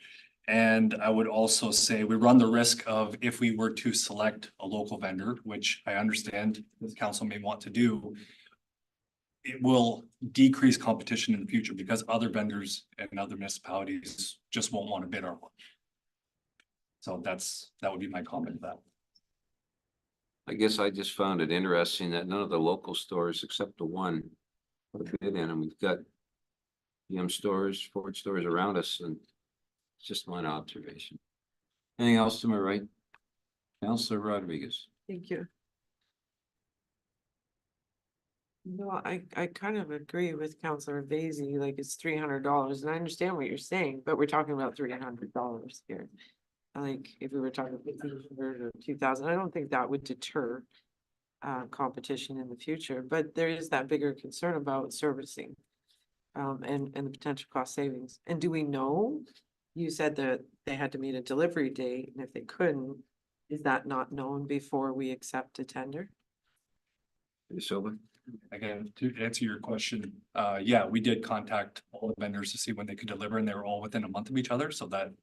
And I would also say we run the risk of, if we were to select a local vendor, which I understand this council may want to do, it will decrease competition in the future because other vendors and other municipalities just won't want to bid our one. So that would be my comment to that. I guess I just found it interesting that none of the local stores except the one put a bid in, and we've got GM stores, Ford stores around us, and it's just one observation. Anything else to my right? Councilor Rodriguez. Thank you. No, I kind of agree with Councilor Basie, like it's $300, and I understand what you're saying, but we're talking about $300 here. Like, if we were talking 1,500 or 2,000, I don't think that would deter competition in the future, but there is that bigger concern about servicing and the potential cost savings. And do we know? You said that they had to meet a delivery date, and if they couldn't, is that not known before we accept a tender? De Silva? Again, to answer your question, yeah, we did contact all the vendors to see when they could deliver, and they were all within a month of each other, so that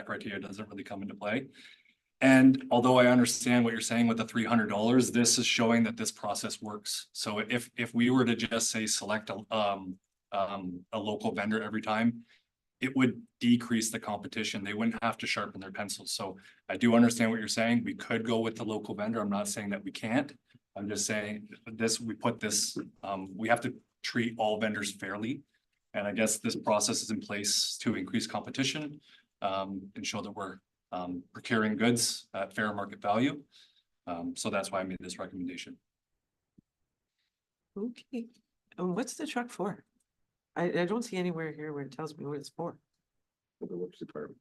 criteria doesn't really come into play. And although I understand what you're saying with the $300, this is showing that this process works. So if we were to just say select a local vendor every time, it would decrease the competition. They wouldn't have to sharpen their pencils. So I do understand what you're saying. We could go with the local vendor. I'm not saying that we can't. I'm just saying we have to treat all vendors fairly. And I guess this process is in place to increase competition and show that we're procuring goods at fair market value. So that's why I made this recommendation. Okay, and what's the truck for? I don't see anywhere here where it tells me what it's for. For the works department.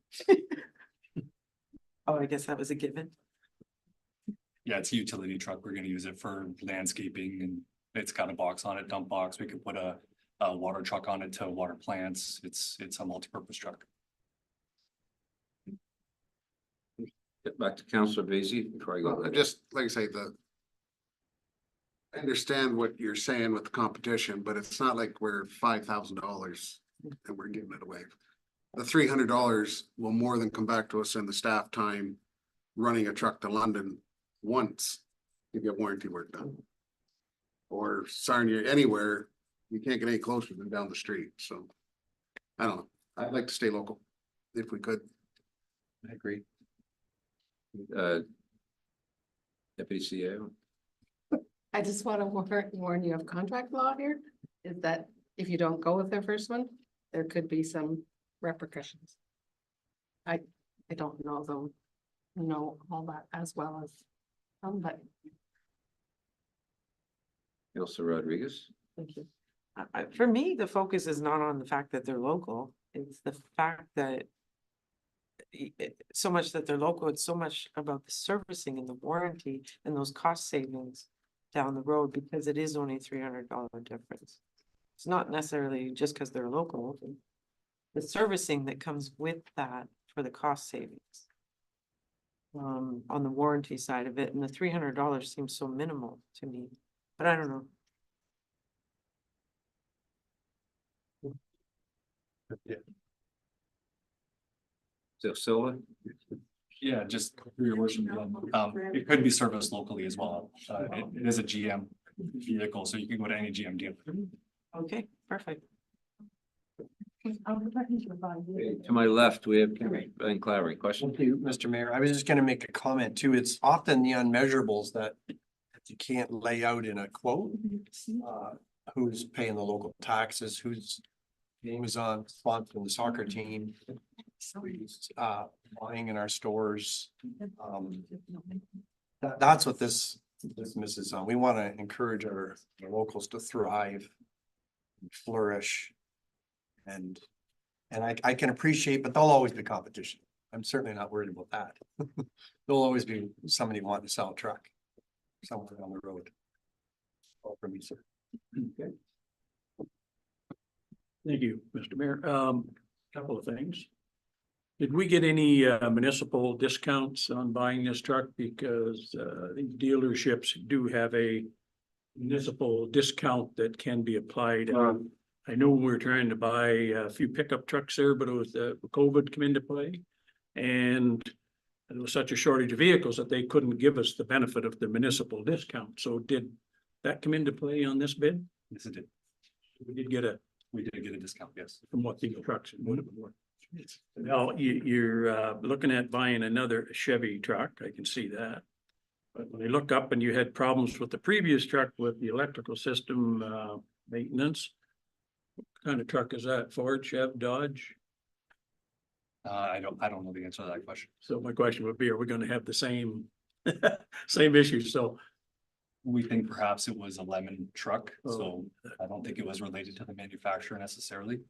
Oh, I guess that was a given. Yeah, it's a utility truck. We're gonna use it for landscaping and it's got a box on it, dump box. We could put a water truck on it to water plants. It's a multi-purpose truck. Get back to Councillor Vacy before I go. Just like I say, I understand what you're saying with the competition, but it's not like we're $5,000 and we're giving it away. The $300 will more than come back to us in the staff time running a truck to London once to get warranty work done. Or Sarnia, anywhere, you can't get any closer than down the street, so. I don't know, I'd like to stay local if we could. I agree. Deputy CEO. I just want to warn you of contract law here, is that if you don't go with their first one, there could be some repercussions. I don't know them, know all that as well as, but Councillor Rodriguez. thank you. For me, the focus is not on the fact that they're local, it's the fact that so much that they're local, it's so much about the servicing and the warranty and those cost savings down the road, because it is only $300 difference. It's not necessarily just because they're local, the servicing that comes with that for the cost savings. On the warranty side of it, and the $300 seems so minimal to me, but I don't know. So Silva. Yeah, just for your worship, it could be serviced locally as well. It is a GM vehicle, so you can go to any GM dealer. Okay, perfect. Okay, to my left, we have Ben Clary. Question? Thank you, Mr. Mayor. I was just gonna make a comment too. It's often the unmeasurables that you can't lay out in a quote. Who's paying the local taxes, whose name is on sponsoring the soccer team. Who's buying in our stores. That's what this misses on. We want to encourage our locals to thrive, flourish. And I can appreciate, but there'll always be competition. I'm certainly not worried about that. There'll always be somebody wanting to sell a truck somewhere down the road. All for me, sir. Okay. Thank you, Mr. Mayor. Couple of things. Did we get any municipal discounts on buying this truck? Because these dealerships do have a municipal discount that can be applied. I know we were trying to buy a few pickup trucks there, but it was COVID come into play. And there was such a shortage of vehicles that they couldn't give us the benefit of the municipal discount. So did that come into play on this bid? Yes, it did. We did get a discount, yes. from what these trucks would have been worth. Now, you're looking at buying another Chevy truck, I can see that. But when you look up and you had problems with the previous truck with the electrical system maintenance. What kind of truck is that? Ford, Chev, Dodge? I don't know the answer to that question. So my question would be, are we gonna have the same, same issues? So, We think perhaps it was a lemon truck, Oh. so I don't think it was related to the manufacturer necessarily.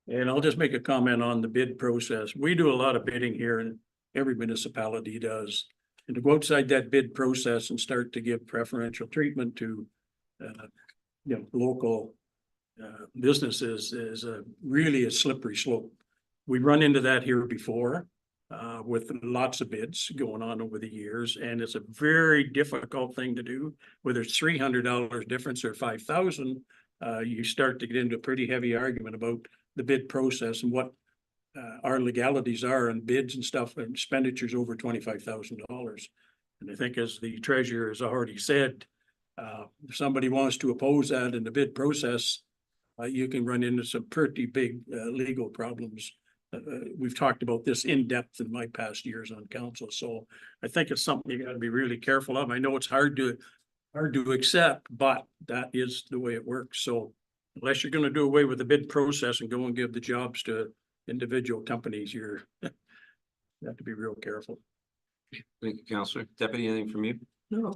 and I'll just make a comment on the bid process. We do a lot of bidding here and every municipality does. And to go outside that bid process and start to give preferential treatment to, local businesses is really a slippery slope. We run into that here before with lots of bids going on over the years, and it's a very difficult thing to do, whether it's $300 difference or 5,000. You start to get into a pretty heavy argument about the bid process and what our legalities are and bids and stuff and expenditures over $25,000. And I think, as the treasurer has already said, if somebody wants to oppose that in the bid process, you can run into some pretty big legal problems. We've talked about this in depth in my past years on council, so I think it's something you got to be really careful of. I know it's hard to accept, but that is the way it works. So unless you're going to do away with the bid process and go and give the jobs to individual companies, you're You have to be real careful. Thank you, Counselor. Deputy, anything from you? No,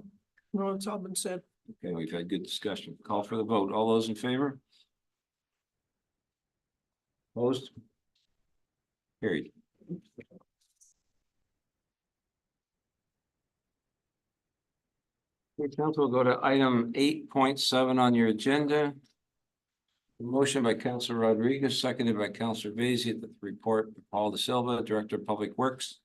no, it's all been said. Okay, we've had good discussion. Call for the vote. All those in favor? Opposed? Carried. Okay, Council, we'll go to item 8.7 on your agenda. Motion by Councilor Rodriguez, seconded by Councilor Vaizey, that the report by Paul De Silva, Director of Public Works,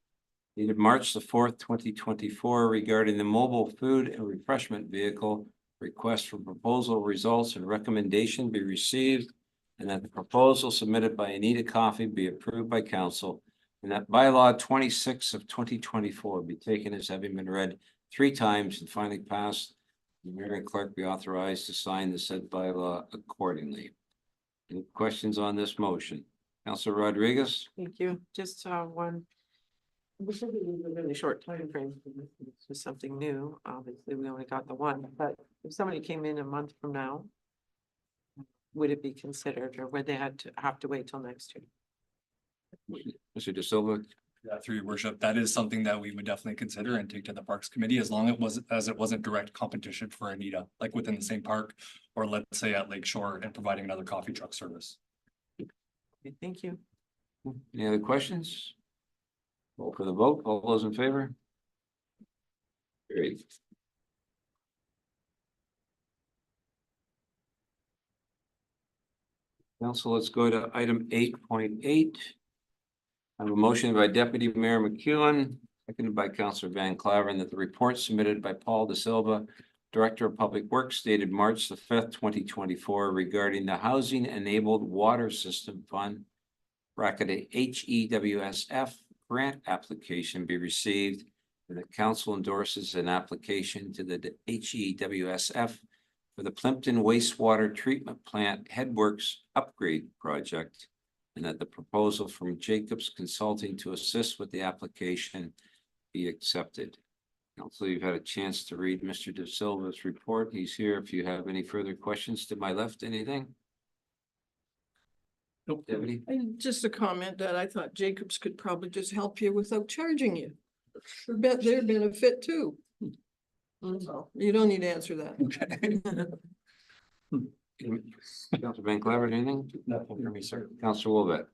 dated March the 4th, 2024, regarding the mobile food and refreshment vehicle request for proposal results and recommendation be received, and that the proposal submitted by Anita Coffey be approved by council, and that bylaw 26 of 2024 be taken as having been read 3 times and finally passed. The mayor and clerk be authorized to sign the said bylaw accordingly. Any questions on this motion? Councilor Rodriguez? Thank you. Just one. We said it was a really short time frame. This was something new. Obviously, we only got the one, but if somebody came in a month from now, would it be considered, or would they have to wait till next year? Mr. De Silva? Through your worship, that is something that we would definitely consider and take to the Parks Committee as long as it wasn't direct competition for Anita, like within the same park, or let's say at Lake Shore and providing another coffee truck service. Okay, thank you. Any other questions? Call for the vote. All those in favor? Great. Council, let's go to item 8.8. I have a motion by Deputy Mayor McEwen, seconded by Councilor Van Claveren, that the report submitted by Paul De Silva, Director of Public Works, dated March the 5th, 2024, regarding the Housing Enabled Water System Fund, bracketed HEWSF grant application be received, and the council endorses an application to the HEWSF for the Plympton wastewater treatment plant headworks upgrade project, and that the proposal from Jacobs Consulting to assist with the application be accepted. Council, you've had a chance to read Mr. De Silva's report. He's here if you have any further questions. To my left, anything? Nope. Deputy? And just a comment that I thought Jacobs could probably just help you without charging you. I bet their benefit too. So you don't need to answer that. Councilor Van Claveren, anything? Nothing for me, sir. Councilor Wolvet?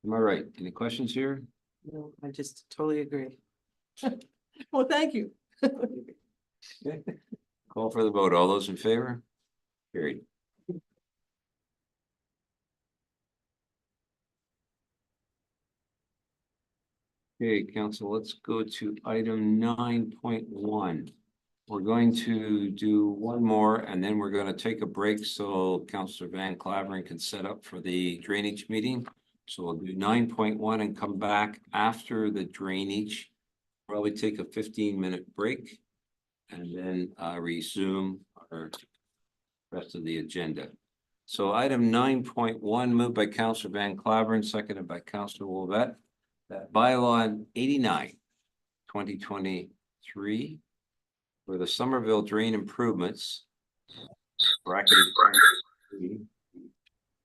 Am I right? Any questions here? No, I just totally agree. Well, thank you. Okay. Call for the vote. All those in favor? Carried. Okay, council, let's go to item 9.1. We're going to do one more and then we're going to take a break so Councilor Van Claveren can set up for the drainage meeting. So we'll do 9.1 and come back after the drainage. Probably take a 15-minute break and then resume our rest of the agenda. So item 9.1 moved by Councilor Van Claveren, seconded by Councilor Wolvet, that bylaw 89, 2023 for the Somerville drain improvements, bracketed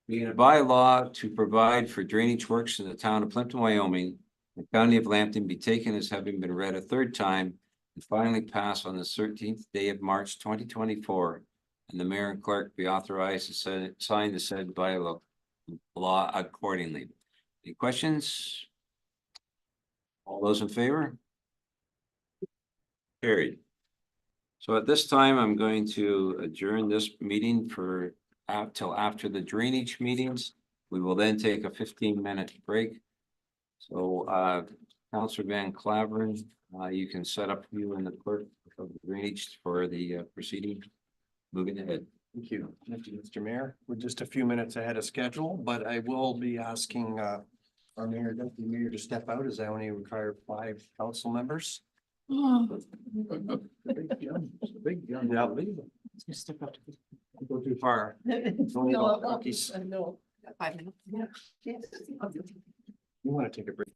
being a bylaw to provide for drainage works in the town of Plympton-Wyoming, the county of Lambton be taken as having been read a 3rd time and finally passed on the 13th day of March 2024, and the mayor and clerk be authorized to sign the said bylaw accordingly. Any questions? All those in favor? Carried. So at this time, I'm going to adjourn this meeting for till after the drainage meetings. We will then take a 15-minute break. So Councilor Van Claveren, you can set up you and the clerk of the drainage for the proceeding. Moving ahead. Thank you, Mr. Mayor. We're just a few minutes ahead of schedule, but I will be asking our mayor, deputy mayor to step out as I only require 5 council members. Big gun. Yeah. Just step up. Go too far. Don't need all the No, cookies. I know. 5 minutes. Yeah. You want to take a break?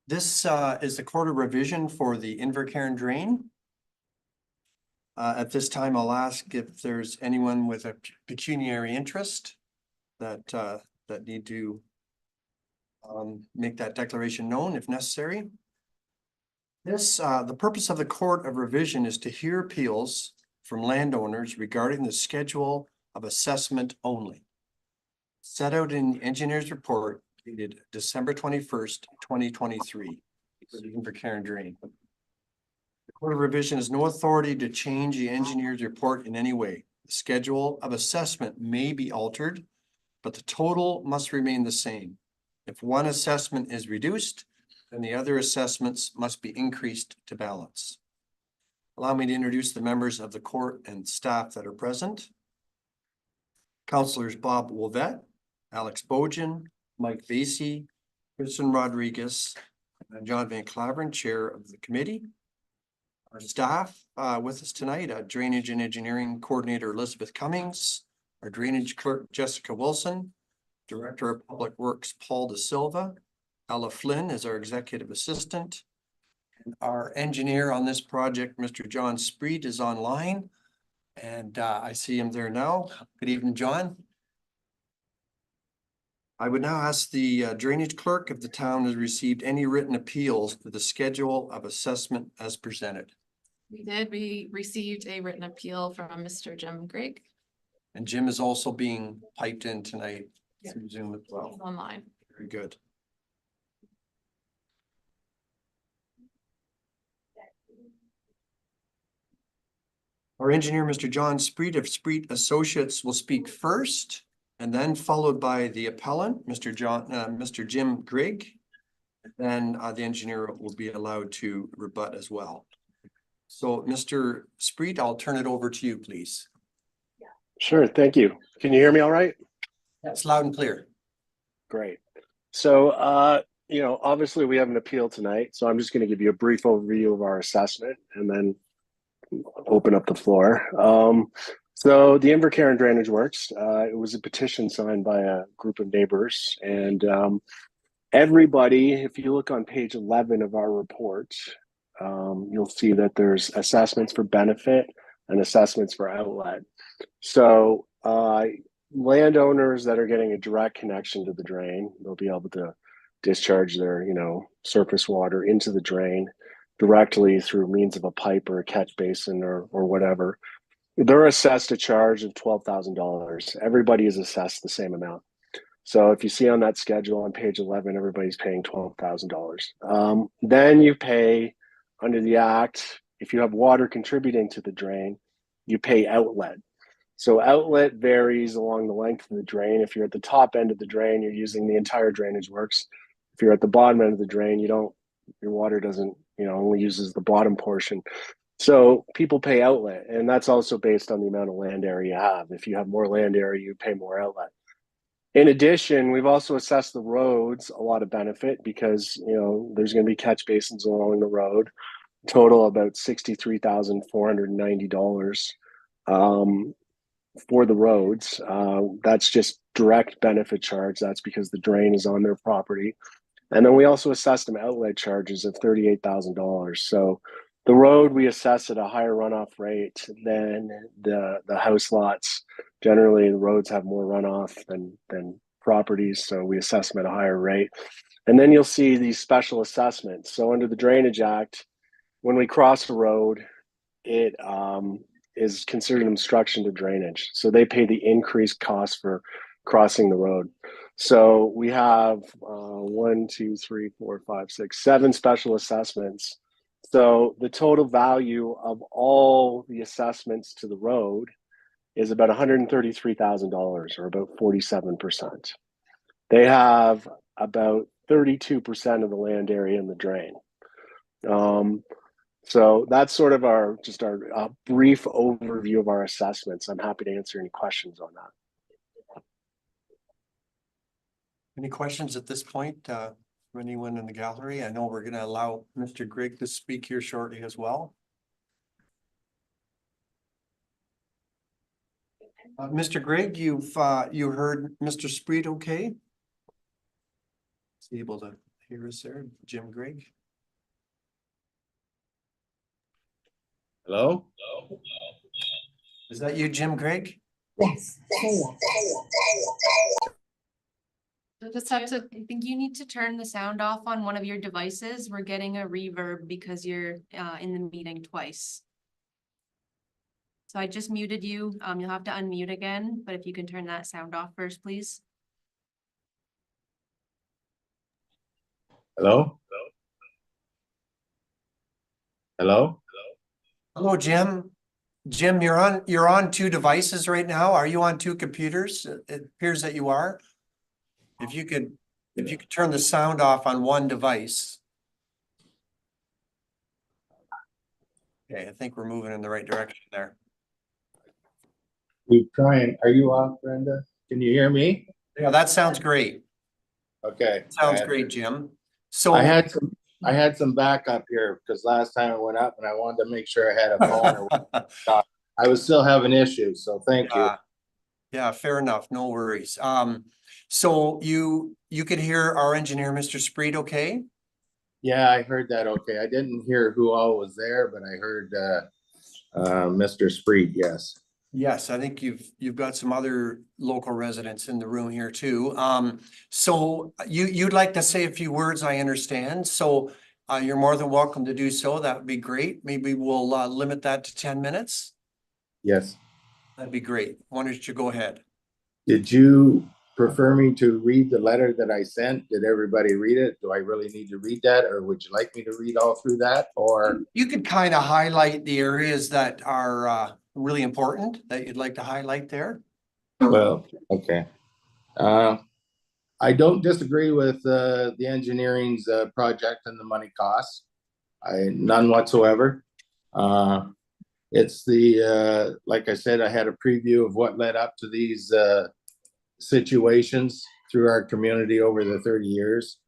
This is the quarter revision for the Invercarn drain. At this time, I'll ask if there's anyone with a pecuniary interest that that need to make that declaration known if necessary. This, the purpose of the Court of Revision is to hear appeals from landowners regarding the schedule of assessment only. Set out in the engineer's report dated December 21st, 2023. For the Invercarn drain. The Court of Revision has no authority to change the engineer's report in any way. The schedule of assessment may be altered, but the total must remain the same. If one assessment is reduced, then the other assessments must be increased to balance. Allow me to introduce the members of the court and staff that are present. Councillors Bob Wolvette, Alex Bojan, Mike Vasey, Kristen Rodriguez, and John Van Claveren, Chair of the committee. Our staff with us tonight, Drainage and Engineering Coordinator Elizabeth Cummings, our Drainage Clerk Jessica Wilson, Director of Public Works Paul De Silva, Ella Flynn is our Executive Assistant, and our engineer on this project, Mr. John Spreed, is online, and I see him there now. Good evening, John. I would now ask the drainage clerk if the town has received any written appeals to the schedule of assessment as presented. We did. We received a written appeal from Mr. Jim Grigg And Jim is also being piped in tonight through Zoom as well. online. Very good. Our engineer, Mr. John Spreed of Spreed Associates, will speak first. And then followed by the appellant, Mr. Jim Grigg. Then the engineer will be allowed to rebut as well. So Mr. Spreed, I'll turn it over to you, please. Sure, thank you. Can you hear me all right? That's loud and clear. Great. So, you know, obviously we have an appeal tonight, so I'm just going to give you a brief overview of our assessment and then open up the floor. So the Invercarn Drainage Works, it was a petition signed by a group of neighbors, and everybody, if you look on page 11 of our report, you'll see that there's assessments for benefit and assessments for outlet. So landowners that are getting a direct connection to the drain, they'll be able to discharge their, you know, surface water into the drain directly through means of a pipe or a catch basin or whatever. They're assessed a charge of $12,000. Everybody is assessed the same amount. So if you see on that schedule on page 11, everybody's paying $12,000. Then you pay under the act, if you have water contributing to the drain, you pay outlet. So outlet varies along the length of the drain. If you're at the top end of the drain, you're using the entire drainage works. If you're at the bottom end of the drain, your water doesn't, you know, only uses the bottom portion. So people pay outlet, and that's also based on the amount of land area you have. If you have more land area, you pay more outlet. In addition, we've also assessed the roads a lot of benefit because, you know, there's going to be catch basins along the road. Total about $63,490 for the roads. That's just direct benefit charge. That's because the drain is on their property. And then we also assessed them outlet charges of $38,000. So the road we assess at a higher runoff rate than the house lots. Generally, the roads have more runoff than properties, so we assess them at a higher rate. And then you'll see these special assessments. So under the Drainage Act, when we cross a road, it is considered obstruction to drainage. So they pay the increased cost for crossing the road. So we have 7 special assessments. So the total value of all the assessments to the road is about $133,000, or about 47%. They have about 32% of the land area in the drain. So that's sort of our brief overview of our assessments. I'm happy to answer any questions on that. Any questions at this point from anyone in the gallery? I know we're going to allow Mr. Grigg to speak here shortly as well. Mr. Grigg, you heard Mr. Spreed okay? Is he able to Here is there, Jim Grigg. Hello? Is that you, Jim Grigg? You'll just have to, I think you need to turn the sound off on one of your devices. We're getting a reverb because you're in the meeting twice. So I just muted you. You'll have to unmute again, but if you can turn that sound off first, please. Hello? Hello? Hello, Jim. Jim, you're on two devices right now. Are you on two computers? It appears that you are. If you could turn the sound off on one device. Okay, I think we're moving in the right direction there. We're trying. Are you off, Brenda? Can you hear me? Yeah, that sounds great. Okay. Sounds great, Jim. So I had some backup here because last time I went up and I wanted to make sure I had a phone. I was still having issues, so thank you. Yeah, fair enough. No worries. So you could hear our engineer, Mr. Spreed, okay? Yeah, I heard that. Okay. I didn't hear who all was there, but I heard Mr. Spreed, yes. Yes, I think you've got some other local residents in the room here too. So you'd like to say a few words, I understand. So you're more than welcome to do so. That would be great. Maybe we'll limit that to 10 minutes. Yes. That'd be great. Why don't you go ahead? Did you prefer me to read the letter that I sent? Did everybody read it? Do I really need to read that, or would you like me to read all through that? Or you could kind of highlight the areas that are really important that you'd like to highlight there. well, okay. I don't disagree with the engineering's project and the money costs. None whatsoever. It's the like I said, I had a preview of what led up to these situations through our community over the 30 years.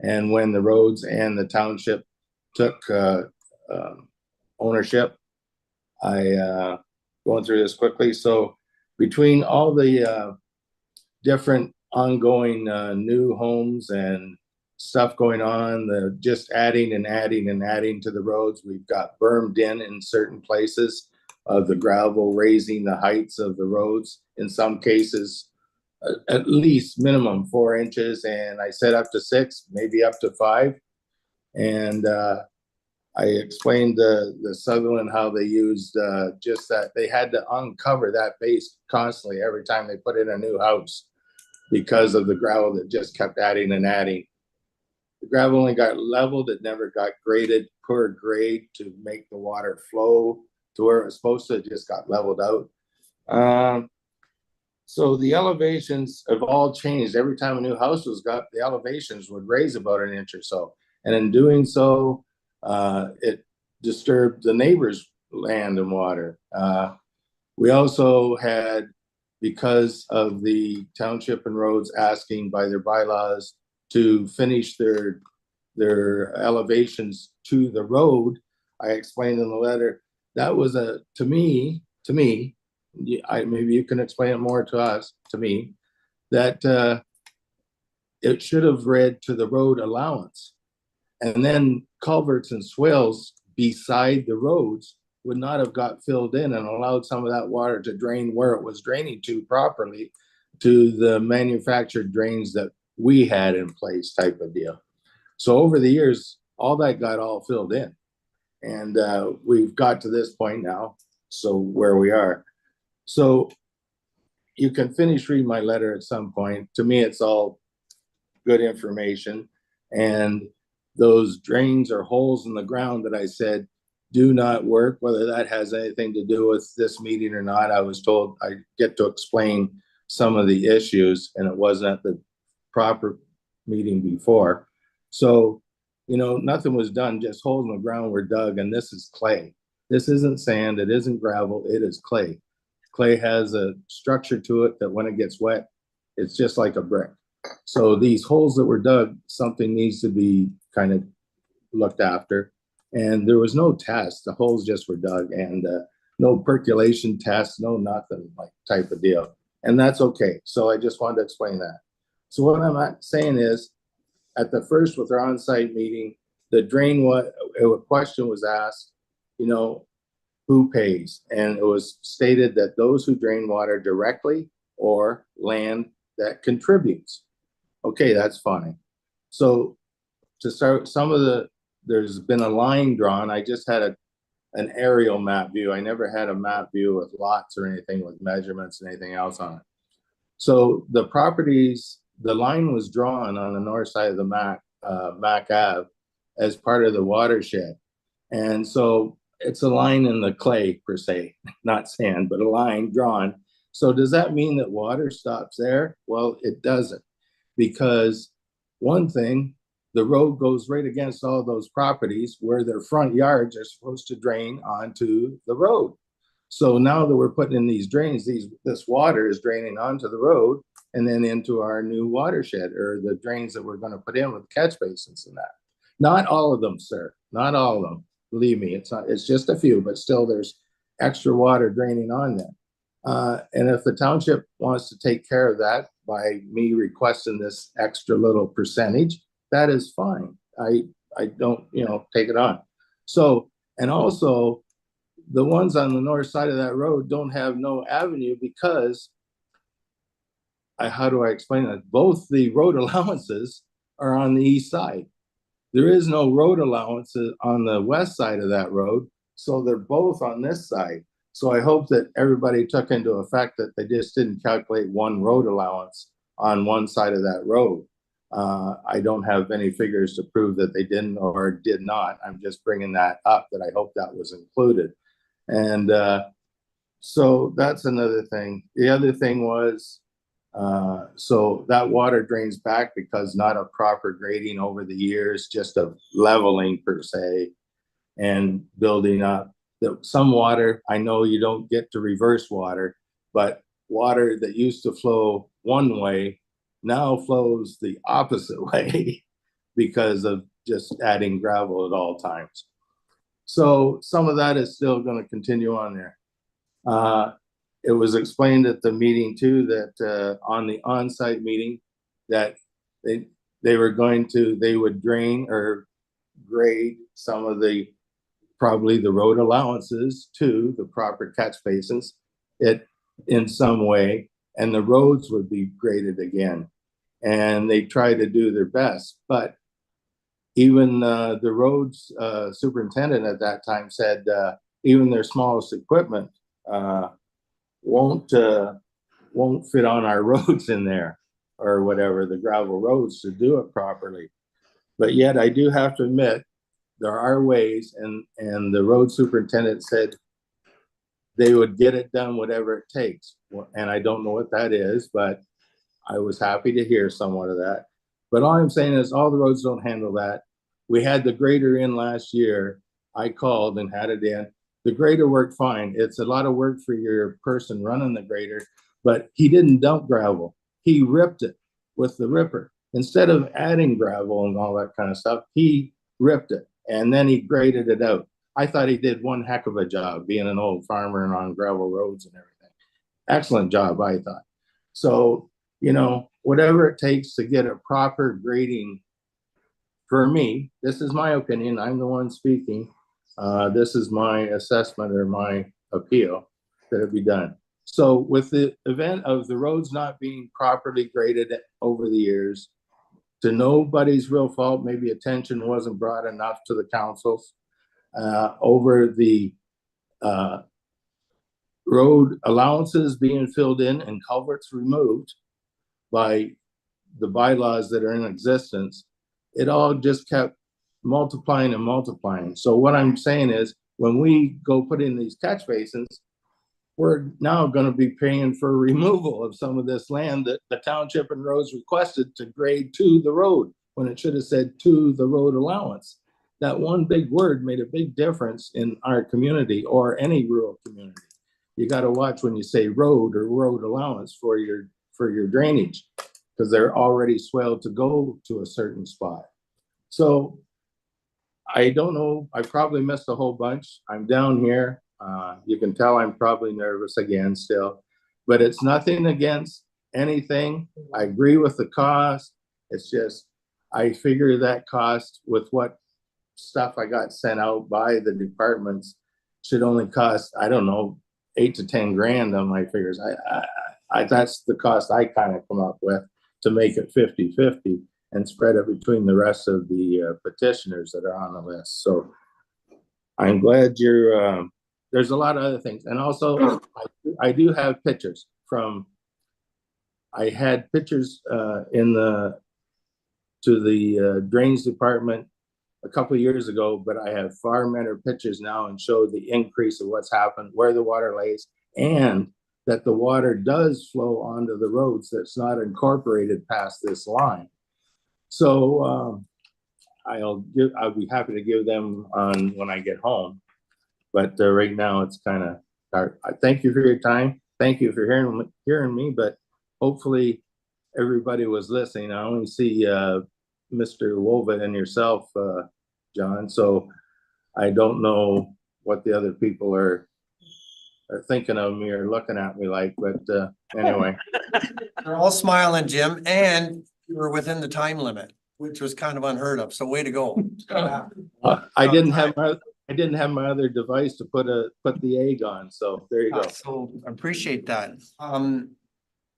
And when the roads and the township took ownership, I going through this quickly. So between all the different ongoing new homes and stuff going on, the just adding and adding and adding to the roads, we've got bermed in certain places of the gravel, raising the heights of the roads. In some cases, at least minimum 4 inches, and I said up to 6, maybe up to 5. And I explained the Sutherland how they used just that. They had to uncover that base constantly every time they put in a new house because of the gravel that just kept adding and adding. The gravel only got leveled, it never got graded, poor grade to make the water flow to where it was supposed to. It just got leveled out. So the elevations have all changed. Every time a new house was got, the elevations would raise about 1 inch or so. And in doing so, it disturbed the neighbor's land and water. We also had, because of the township and roads asking by their bylaws to finish their elevations to the road, I explained in the letter, that was to me, maybe you can explain it more to us, to me, that it should have read to the road allowance. And then culverts and swales beside the roads would not have got filled in and allowed some of that water to drain where it was draining to properly to the manufactured drains that we had in place, type of deal. So over the years, all that got all filled in. And we've got to this point now, so where we are. So you can finish reading my letter at some point. To me, it's all good information. And those drains or holes in the ground that I said do not work, whether that has anything to do with this meeting or not. I was told I get to explain some of the issues, and it wasn't at the proper meeting before. So, you know, nothing was done, just holes in the ground were dug, and this is clay. This isn't sand, it isn't gravel, it is clay. Clay has a structure to it that when it gets wet, it's just like a brick. So these holes that were dug, something needs to be kind of looked after. And there was no test, the holes just were dug, and no percolation test, no nothing, like type of deal. And that's okay. So I just wanted to explain that. So what I'm saying is, at the first with our on-site meeting, the drain, a question was asked, you know, who pays? And it was stated that those who drain water directly or land that contributes. Okay, that's fine. So to start, there's been a line drawn. I just had an aerial map view. I never had a map view with lots or anything with measurements and anything else on it. So the properties, the line was drawn on the north side of the Mac Ave as part of the watershed. And so it's a line in the clay per se, not sand, but a line drawn. So does that mean that water stops there? Well, it doesn't, because one thing, the road goes right against all those properties where their front yards are supposed to drain onto the road. So now that we're putting in these drains, this water is draining onto the road and then into our new watershed, or the drains that we're going to put in with catch basins and that. Not all of them, sir. Not all of them. Believe me, it's just a few, but still there's extra water draining on them. And if the township wants to take care of that by me requesting this extra little percentage, that is fine. I don't, take it on. So, and also the ones on the north side of that road don't have no avenue because how do I explain that? Both the road allowances are on the east side. There is no road allowances on the west side of that road. So they're both on this side. So I hope that everybody took into effect that they just didn't calculate one road allowance on one side of that road. I don't have any figures to prove that they didn't or did not. I'm just bringing that up, that I hope that was included. And so that's another thing. The other thing was, so that water drains back because not a proper grading over the years, just a leveling per se, and building up. Some water, I know you don't get to reverse water, but water that used to flow one way now flows the opposite way because of just adding gravel at all times. So some of that is still going to continue on there. It was explained at the meeting too, that on the on-site meeting, that they would drain or grade some of probably the road allowances to the proper catch basins in some way, and the roads would be graded again. And they try to do their best, but even the roads superintendent at that time said even their smallest equipment won't fit on our roads in there, or whatever, the gravel roads, to do it properly. But yet I do have to admit there are ways, and the road superintendent said they would get it done whatever it takes. And I don't know what that is, but I was happy to hear somewhat of that. But all I'm saying is all the roads don't handle that. We had the grader in last year. I called and had it in. The grader worked fine. It's a lot of work for your person running the grader, but he didn't dump gravel. He ripped it with the ripper. Instead of adding gravel and all that kind of stuff, he ripped it and then he graded it out. I thought he did one heck of a job being an old farmer and on gravel roads and everything. Excellent job, I thought. So, whatever it takes to get a proper grading, for me, this is my opinion, I'm the one speaking. This is my assessment or my appeal that it be done. So with the event of the roads not being properly graded over the years, to nobody's real fault, maybe attention wasn't brought enough to the councils over the road allowances being filled in and culverts removed by the bylaws that are in existence, it all just kept multiplying and multiplying. So what I'm saying is, when we go put in these catch basins, we're now going to be paying for removal of some of this land that the township and roads requested to grade to the road, when it should have said to the road allowance. That one big word made a big difference in our community or any rural community. You got to watch when you say road or road allowance for your drainage, because they're already swelled to go to a certain spot. So I don't know, I probably missed a whole bunch. I'm down here. You can tell I'm probably nervous again still, but it's nothing against anything. I agree with the cost. It's just, I figure that cost with what stuff I got sent out by the departments should only cost, I don't know, 8 to 10 grand on my figures. That's the cost I kind of come up with to make it 50-50 and spread it between the rest of the petitioners that are on the list. So I'm glad you're, there's a lot of other things. And also I do have pictures from, I had pictures to the drains department a couple of years ago, but I have far better pictures now and show the increase of what's happened, where the water lays, and that the water does flow onto the roads that's not incorporated past this line. So I'll be happy to give them on when I get home. But right now it's kind of dark. I thank you for your time. Thank you for hearing me, but hopefully everybody was listening. I only see Mr. Woven and yourself, John. So I don't know what the other people are thinking of me or looking at me like, but anyway. They're all smiling, Jim, and you were within the time limit, which was kind of unheard of. So way to go. I didn't have my other device to put the egg on. So there you go. So I appreciate that.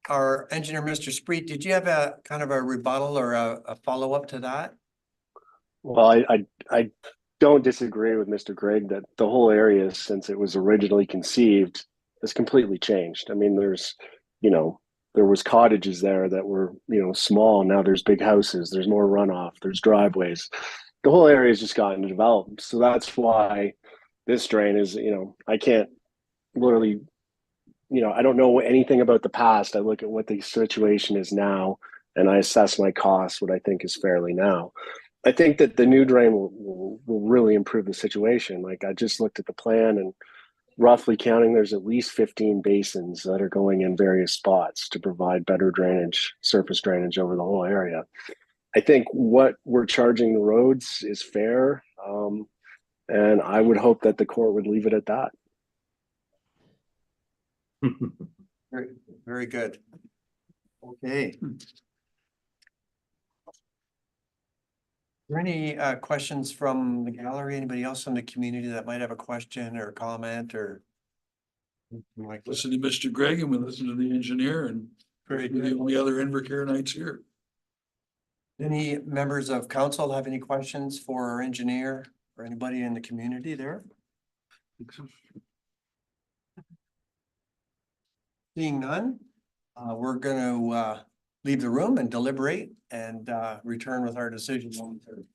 Our engineer, Mr. Spreet, did you have a kind of a rebuttal or a follow-up to that? Well, I don't disagree with Mr. Gregg that the whole area, since it was originally conceived, has completely changed. I mean, there was cottages there that were, small. Now there's big houses, there's more runoff, there's driveways. The whole area has just gotten developed. So that's why this drain is, I can't literally, I don't know anything about the past. I look at what the situation is now and I assess my costs, what I think is fairly now. I think that the new drain will really improve the situation. Like I just looked at the plan and roughly counting, there's at least 15 basins that are going in various spots to provide better drainage, surface drainage over the whole area. I think what we're charging the roads is fair. And I would hope that the court would leave it at that. Very, very good. Okay. Are there any questions from the gallery? Anybody else in the community that might have a question or comment or? Like, Listen to Mr. Gregg and we listen to the engineer and very we're the good. only other Invercaronites here. Any members of council have any questions for our engineer or anybody in the community there? Seeing none, we're going to leave the room and deliberate and return with our decision momentarily.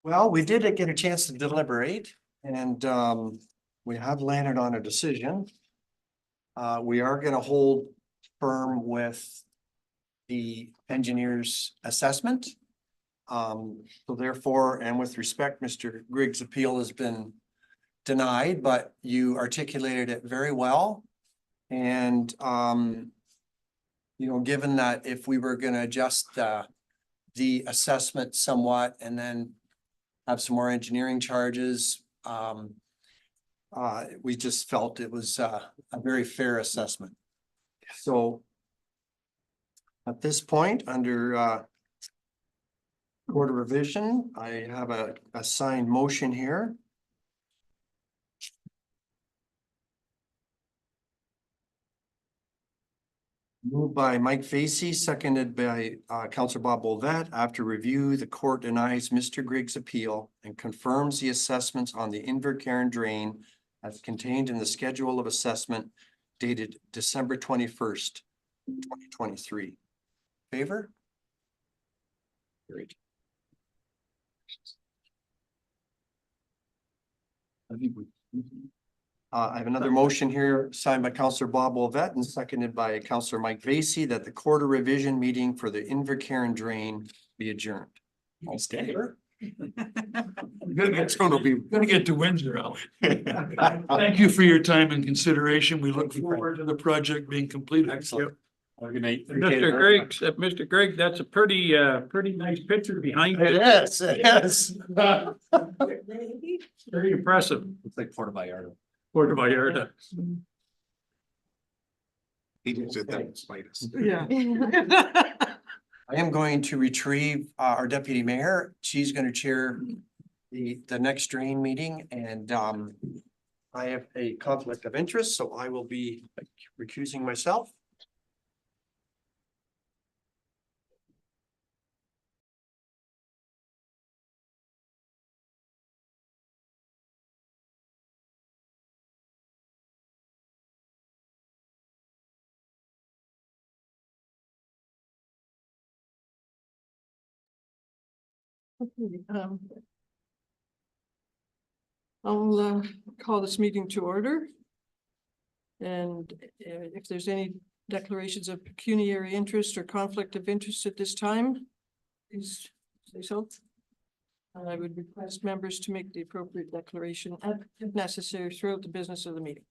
Well, we did get a chance to deliberate and we have landed on a decision. We are gonna hold firm with the engineer's assessment. So therefore, and with respect, Mr. Griggs' appeal has been denied, but you articulated it very well. And you know, given that if we were gonna adjust the assessment somewhat and then have some more engineering charges, we just felt it was a very fair assessment. So at this point, under Board of Revision, I have a signed motion here. Moved by Mike Vacy, seconded by Councillor Bob Bolvet. After review, the court denies Mr. Griggs' appeal and confirms the assessments on the Invercarron drain as contained in the schedule of assessment dated December 21st, 2023. Favor? Great. I have another motion here signed by Councillor Bob Bolvet and seconded by Councillor Mike Vacy that the Court of Revision meeting for the Invercarron drain be adjourned. I'll stay here. It's gonna be, gonna get to Windsor, Al. Thank you for your time and consideration. We look forward to the project being completed. Excellent. Good night. Mr. Griggs, that's a pretty nice picture behind it. Yes, yes. Very impressive. Looks like Puerto Vallarta. Puerto Vallarta. He just did that despite us. Yeah. I am going to retrieve our deputy mayor. She's going to chair the next drain meeting and I have a conflict of interest, so I will be recusing myself. Okay, I'll call this meeting to order. And if there's any declarations of pecuniary interest or conflict of interest at this time, please say so. I would request members to make the appropriate declaration if necessary throughout the business of the meeting.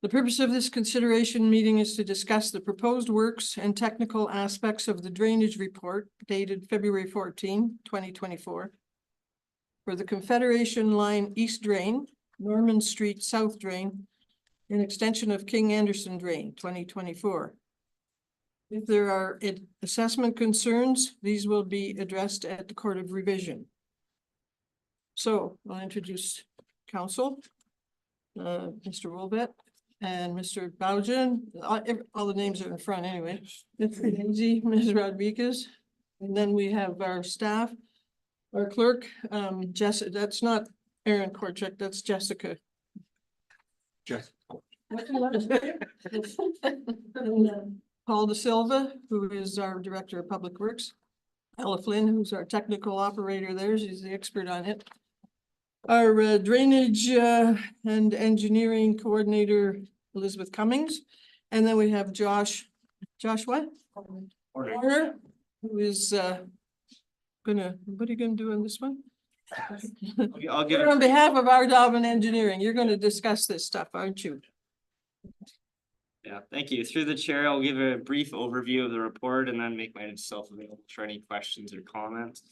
The purpose of this consideration meeting is to discuss the proposed works and technical aspects of the drainage report dated February 14, 2024. For the Confederation Line East Drain, Norman Street South Drain, an extension of King Anderson Drain, 2024. If there are assessment concerns, these will be addressed at the Court of Revision. So I'll introduce council, Mr. Wolbett and Mr. Bougen. All the names are in front anyway. Mr. Daisy, Ms. Rodriguez, and then we have our staff, our clerk, Jessica. That's not Aaron Korchak, that's Jessica. Paul De Silva, who is our Director of Public Works. Ella Flynn, who's our technical operator there. She's the expert on it. Our drainage and engineering coordinator, Elizabeth Cummings. And then we have Josh what? Warner, who is what are you gonna do on this one? I'll give On behalf of our Dobbin Engineering, you're gonna discuss this stuff, aren't you? Yeah, thank you. Through the chair, I'll give a brief overview of the report and then make myself available for any questions or comments.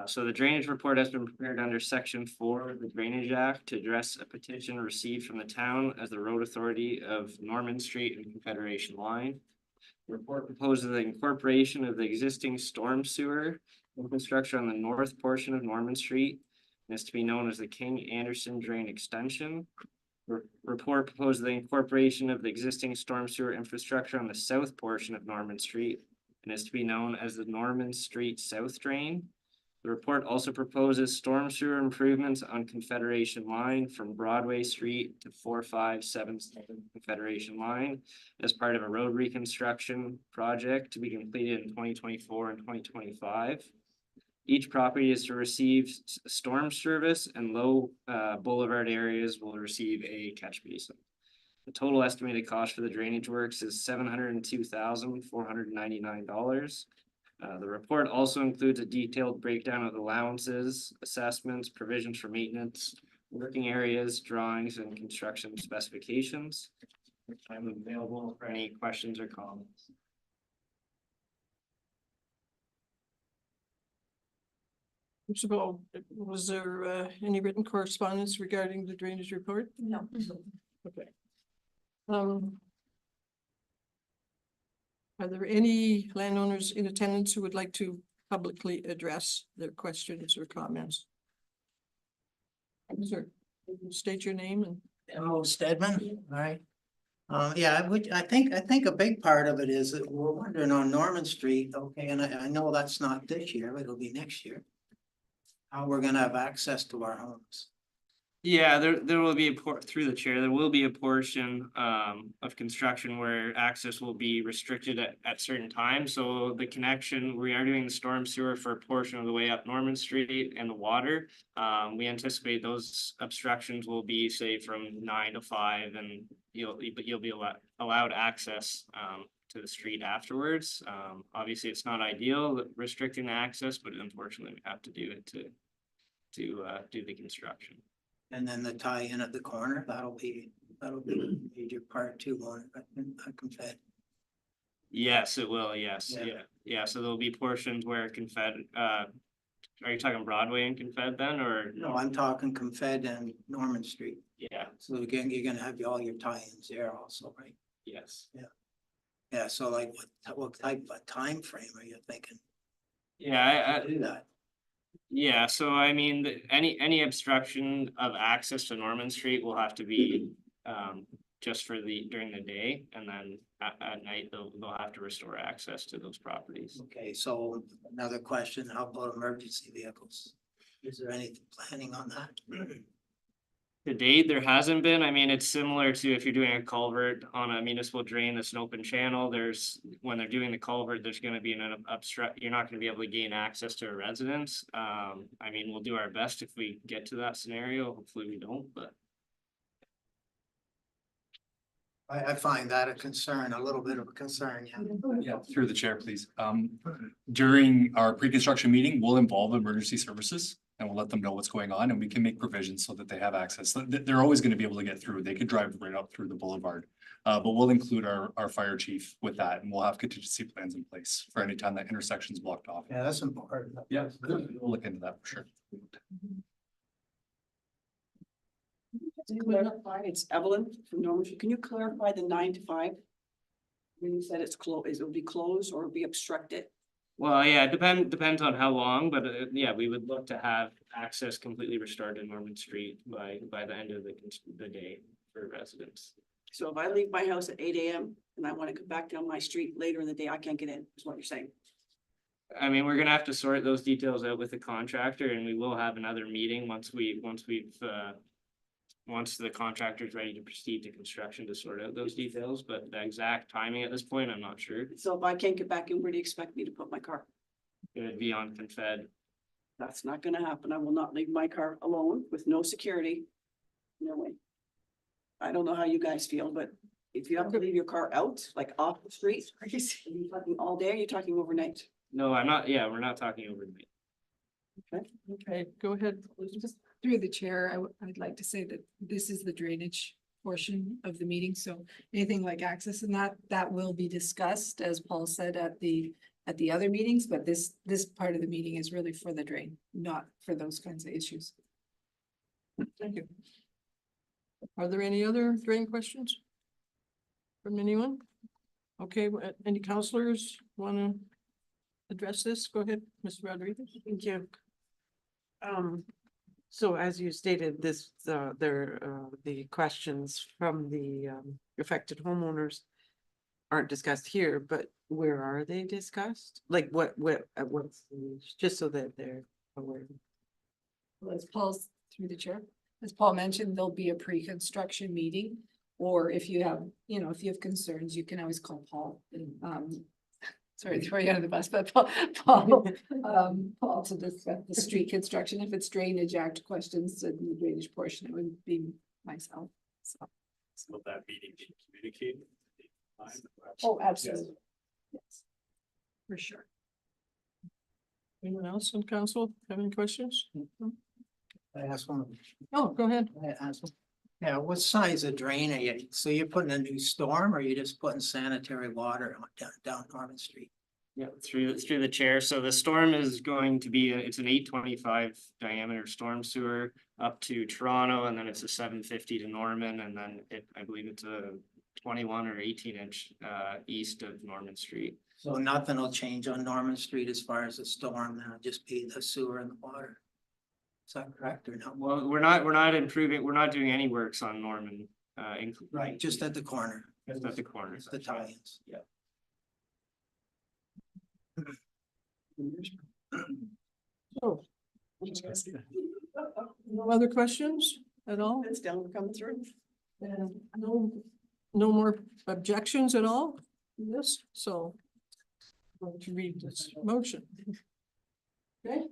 So the drainage report has been prepared under Section 4 of the Drainage Act to address a petition received from the town as the road authority of Norman Street and Confederation Line. The report proposes the incorporation of the existing storm sewer infrastructure on the north portion of Norman Street and is to be known as the King Anderson Drain Extension. Report proposes the incorporation of the existing storm sewer infrastructure on the south portion of Norman Street and is to be known as the Norman Street South Drain. The report also proposes storm sewer improvements on Confederation Line from Broadway Street to 4577 Confederation Line as part of a road reconstruction project to be completed in 2024 and 2025. Each property is to receive storm service and low boulevard areas will receive a catch basin. The total estimated cost for the drainage works is $702,499. The report also includes a detailed breakdown of allowances, assessments, provisions for maintenance, working areas, drawings, and construction specifications. I'm available for any questions or comments. First of all, was there any written correspondence regarding the drainage report? No. Okay. Are there any landowners in attendance who would like to publicly address their questions or comments? Sir, state your name and. M.O. Stedman, right? Yeah, I think a big part of it is that we're wondering on Norman Street, okay, and I know that's not this year, but it'll be next year. How we're gonna have access to our homes. Yeah, there will be through the chair, there will be a portion of construction where access will be restricted at certain times. So the connection, we are doing the storm sewer for a portion of the way up Norman Street and the water. We anticipate those obstructions will be, say, from 9 to 5, and you'll be allowed access to the street afterwards. Obviously, it's not ideal restricting the access, but unfortunately we have to do it to do the construction. And then the tie-in at the corner, that'll be a major part too, on it, I confess. Yes, it will, yes, yeah, so there'll be portions where Confed, are you talking Broadway and Confed then, or? No, I'm talking Confed and Norman Street. Yeah, So again, you're gonna have all your tie-ins there also, right? yes. Yeah, so like what type of time frame are you thinking Yeah, to do that? yeah, so I mean, any obstruction of access to Norman Street will have to be just for during the day, and then at night they'll have to restore access to those properties. Okay, so another question, how about emergency vehicles? Is there any planning on that? To date, there hasn't been. I mean, it's similar to if you're doing a culvert on a municipal drain that's an open channel, when they're doing the culvert, there's gonna be an obstruct, you're not gonna be able to gain access to a residence. I mean, we'll do our best if we get to that scenario. Hopefully we don't, but. I find that a concern, a little bit of a concern, yeah. Yeah, through the chair, please. During our pre-construction meeting, we'll involve emergency services and we'll let them know what's going on, and we can make provisions so that they have access. They're always going to be able to get through. They could drive right up through the boulevard. But we'll include our fire chief with that, and we'll have contingency plans in place for any time that intersection's blocked off. Yeah, that's important. Yeah, we'll look into that for sure. To clarify, it's Evelyn from Norman. Can you clarify the 9 to 5? When you said it's closed, it will be closed or be obstructed? Well, yeah, depends on how long, but yeah, we would look to have access completely restored to Norman Street by the end of the day for residents. So if I leave my house at 8 AM and I want to come back down my street later in the day, I can't get in, is what you're saying? I mean, we're gonna have to sort those details out with the contractor, and we will have another meeting once the contractor is ready to proceed to construction to sort out those details, but the exact timing at this point, I'm not sure. So if I can't get back in, where do you expect me to put my car? It would be on Confed. That's not gonna happen. I will not leave my car alone with no security. No way. I don't know how you guys feel, but if you have to leave your car out, like off the street, are you talking all day? Or are you talking overnight? No, I'm not, yeah, we're not talking overnight. Okay, go ahead. Just through the chair, I'd like to say that this is the drainage portion of the meeting, so anything like access and that will be discussed, as Paul said, at the other meetings, but this part of the meeting is really for the drain, not for those kinds of issues. Thank you. Are there any other drain questions from anyone? Okay, any counselors want to address this? Go ahead, Mr. Rodriguez. Thank you. So as you stated, the questions from the affected homeowners aren't discussed here, but where are they discussed? Like what's just so that they're aware. Well, as Paul's through the chair, as Paul mentioned, there'll be a pre-construction meeting, or if you have concerns, you can always call Paul. sorry to throw you under the bus, but Paul to discuss the street construction, if it's Drainage Act questions and the drainage portion, it would be myself, so. Will that meeting be communicated? Oh, absolutely. Yes. For sure. Anyone else on council have any questions? I ask one. Oh, go ahead. I ask one. Yeah, what size of drain are you? So you're putting a new storm or you just putting sanitary water down Norman Street? Yeah, through the chair. So the storm is going to be, it's an 825 diameter storm sewer up to Toronto, and then it's a 750 to Norman, and then I believe it's a 21 or 18-inch east of Norman Street. So nothing will change on Norman Street as far as the storm, then it'll just be the sewer and the water. Is that correct or not? Well, we're not improving, we're not doing any works on Norman. Right, just at the corner. Just at the corner. The tie-ins. Yeah. So. No other questions at all? It's down coming through. And no more objections at all? Yes, so. I'm going to read this motion. Okay.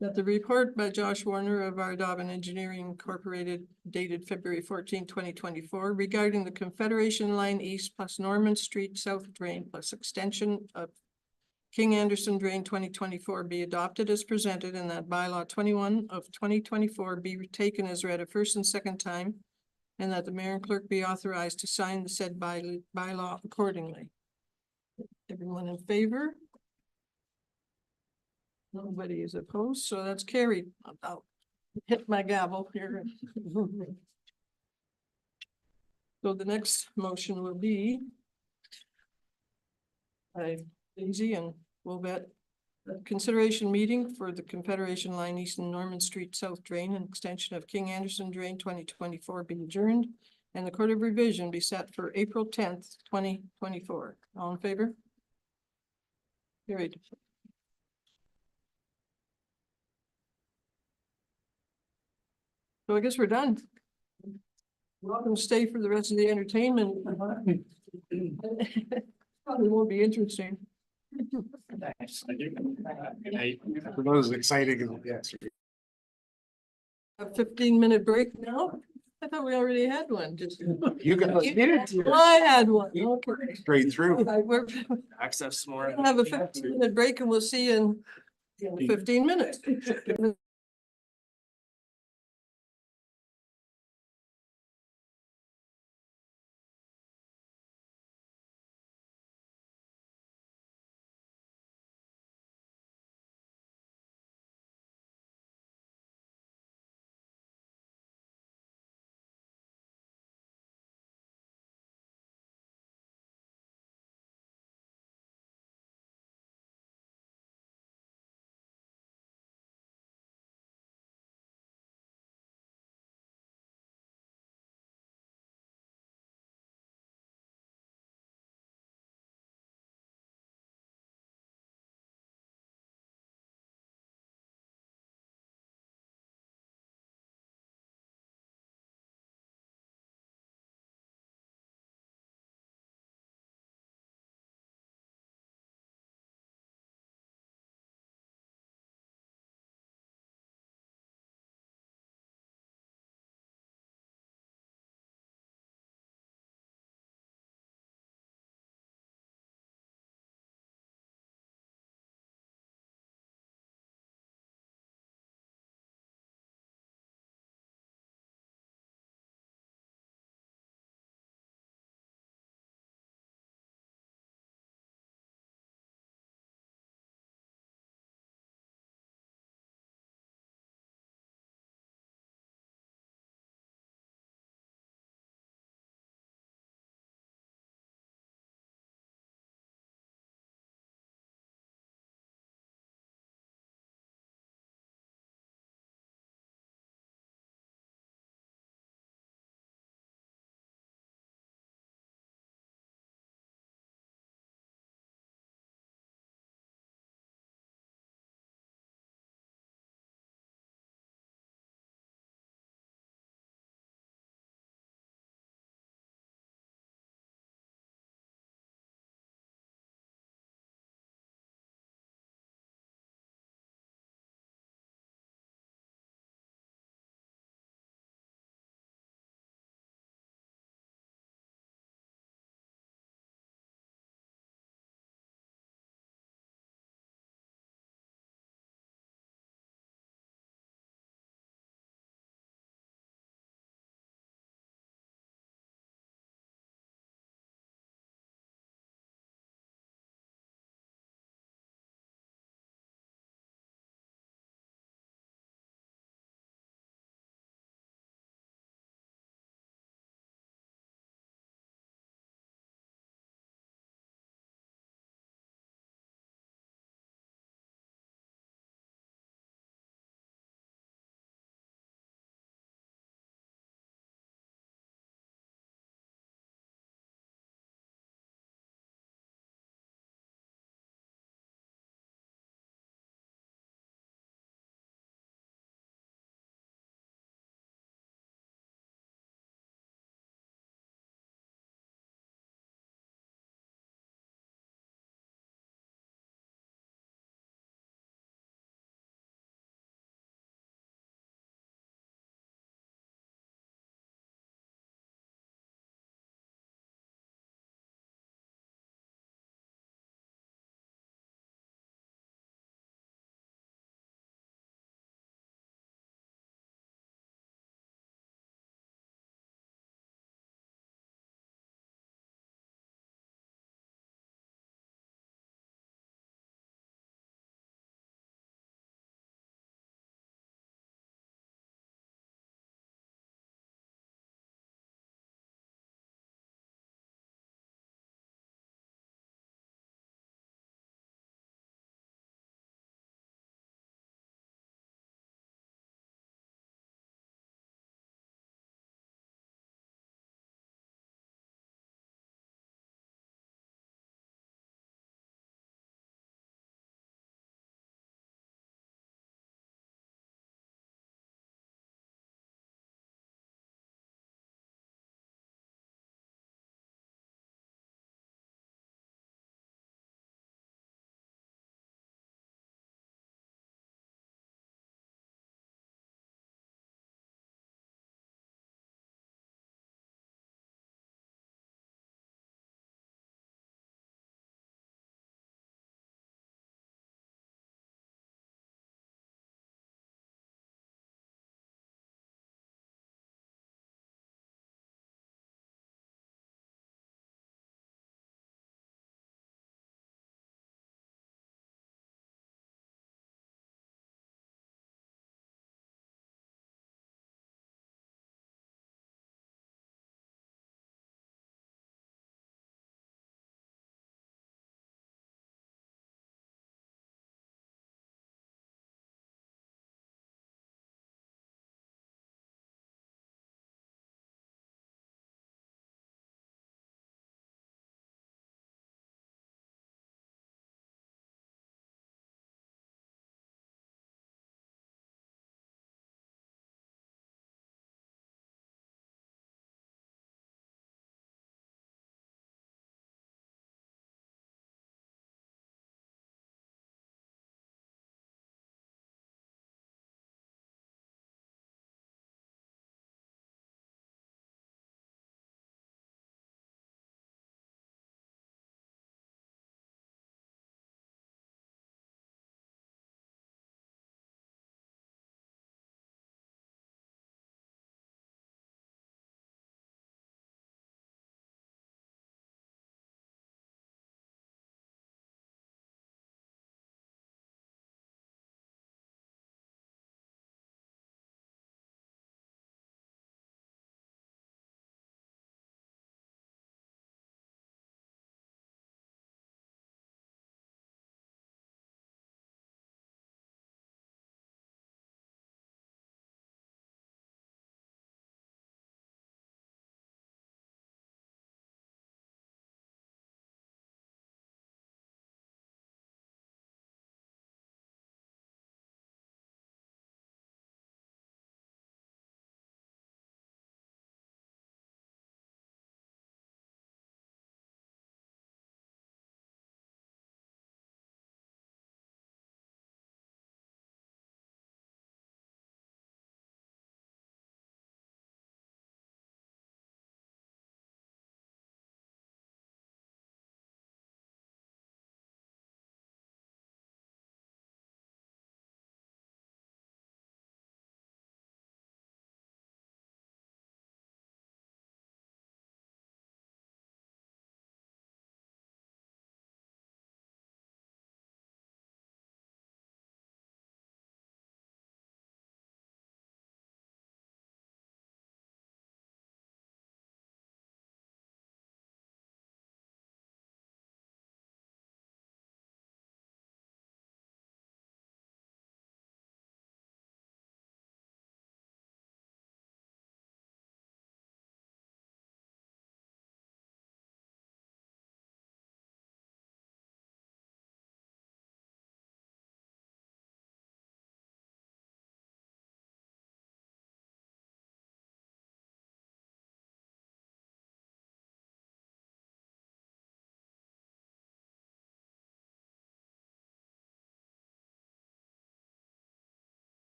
That the report by Josh Warner of Ardavin Engineering Incorporated dated February 14, 2024, regarding the Confederation Line East plus Norman Street South Drain plus extension of King Anderson Drain 2024 be adopted as presented, and that bylaw 21 of 2024 be taken as read a first and second time, and that the mayor and clerk be authorized to sign the said bylaw accordingly. Everyone in favor? Nobody is opposed, so that's carried. I'll hit my gavel here. So the next motion will be by Daisy and Wobet, consideration meeting for the Confederation Line East and Norman Street South Drain and extension of King Anderson Drain 2024 be adjourned, and the Court of Revision be set for April 10th, 2024. All in favor? Carried. So I guess we're done. Welcome to stay for the rest of the entertainment. Probably won't be interesting. For those exciting, yes. A 15-minute break now? I thought we already had one, just. You guys did it. Well, I had one, okay. Straight through. We're Access more. gonna have a 15-minute break and we'll see you in 15 minutes.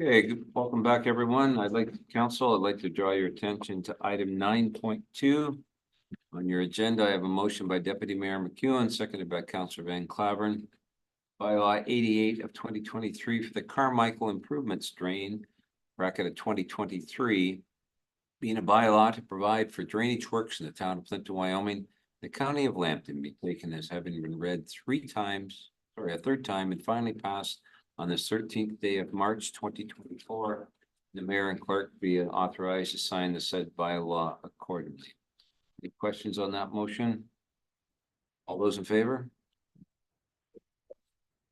Okay, welcome back, everyone. I'd like to draw your attention to item 9.2. On your agenda, I have a motion by Deputy Mayor McEwen, seconded by Councillor Van Claveren. Bylaw 88 of 2023 for the Carmichael Improvements Drain, bracket of 2023. Being a bylaw to provide for drainage works in the town of Plympton-Wyoming, the county of Lambton be taken as having been read a third time, and finally passed on the 13th day of March 2024. The mayor and clerk be authorized to sign the said bylaw accordingly. Any questions on that motion? All those in favor?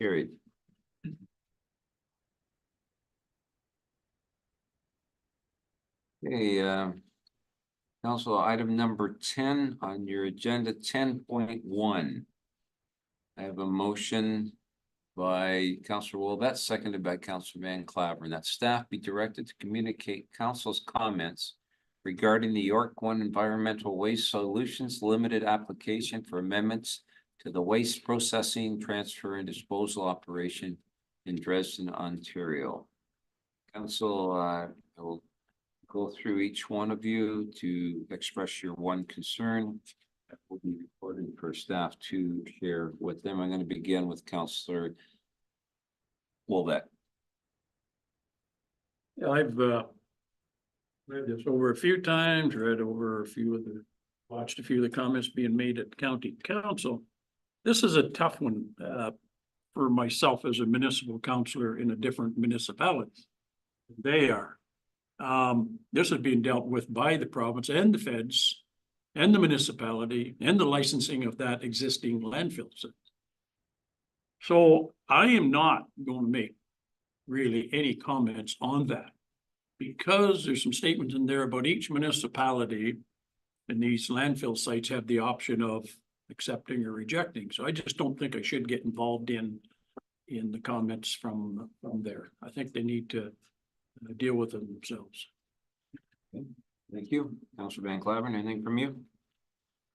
Carried. Okay, council item number 10 on your agenda, 10.1. I have a motion by Councillor Wolbett, seconded by Councillor Van Claveren, that staff be directed to communicate council's comments regarding the York One Environmental Waste Solutions Limited application for amendments to the waste processing, transfer, and disposal operation in Dresden, Ontario. Council, I will go through each one of you to express your one concern. That will be recorded for staff to share with them. I'm going to begin with Councillor Wolbett. Yeah, I've read this over a few times, watched a few of the comments being made at county council. This is a tough one for myself as a municipal councillor in a different municipality. They are. This is being dealt with by the province and the feds and the municipality and the licensing of that existing landfill. So I am not going to make really any comments on that, because there's some statements in there about each municipality and these landfill sites have the option of accepting or rejecting. So I just don't think I should get involved in the comments from there. I think they need to deal with them themselves. Okay. Thank you. Councillor Van Claveren, anything from you?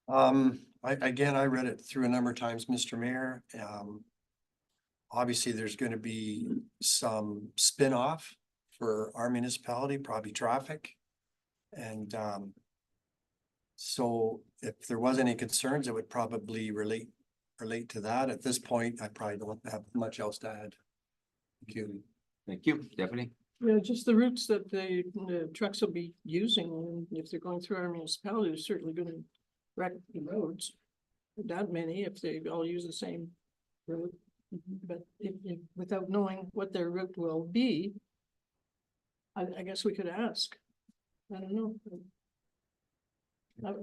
I read it through a number of times, Mr. Mayor. Obviously, there's going to be some spin-off for our municipality, probably traffic. And so if there was any concerns, it would probably relate to that. At this point, I probably don't have much else to add. Thank you. Thank you, Deputy. Yeah, just the routes that the trucks will be using, and if they're going through our municipality, they're certainly gonna wreck the roads. That many, if they all use the same road, but if without knowing what their route will be, I guess we could ask. I don't know.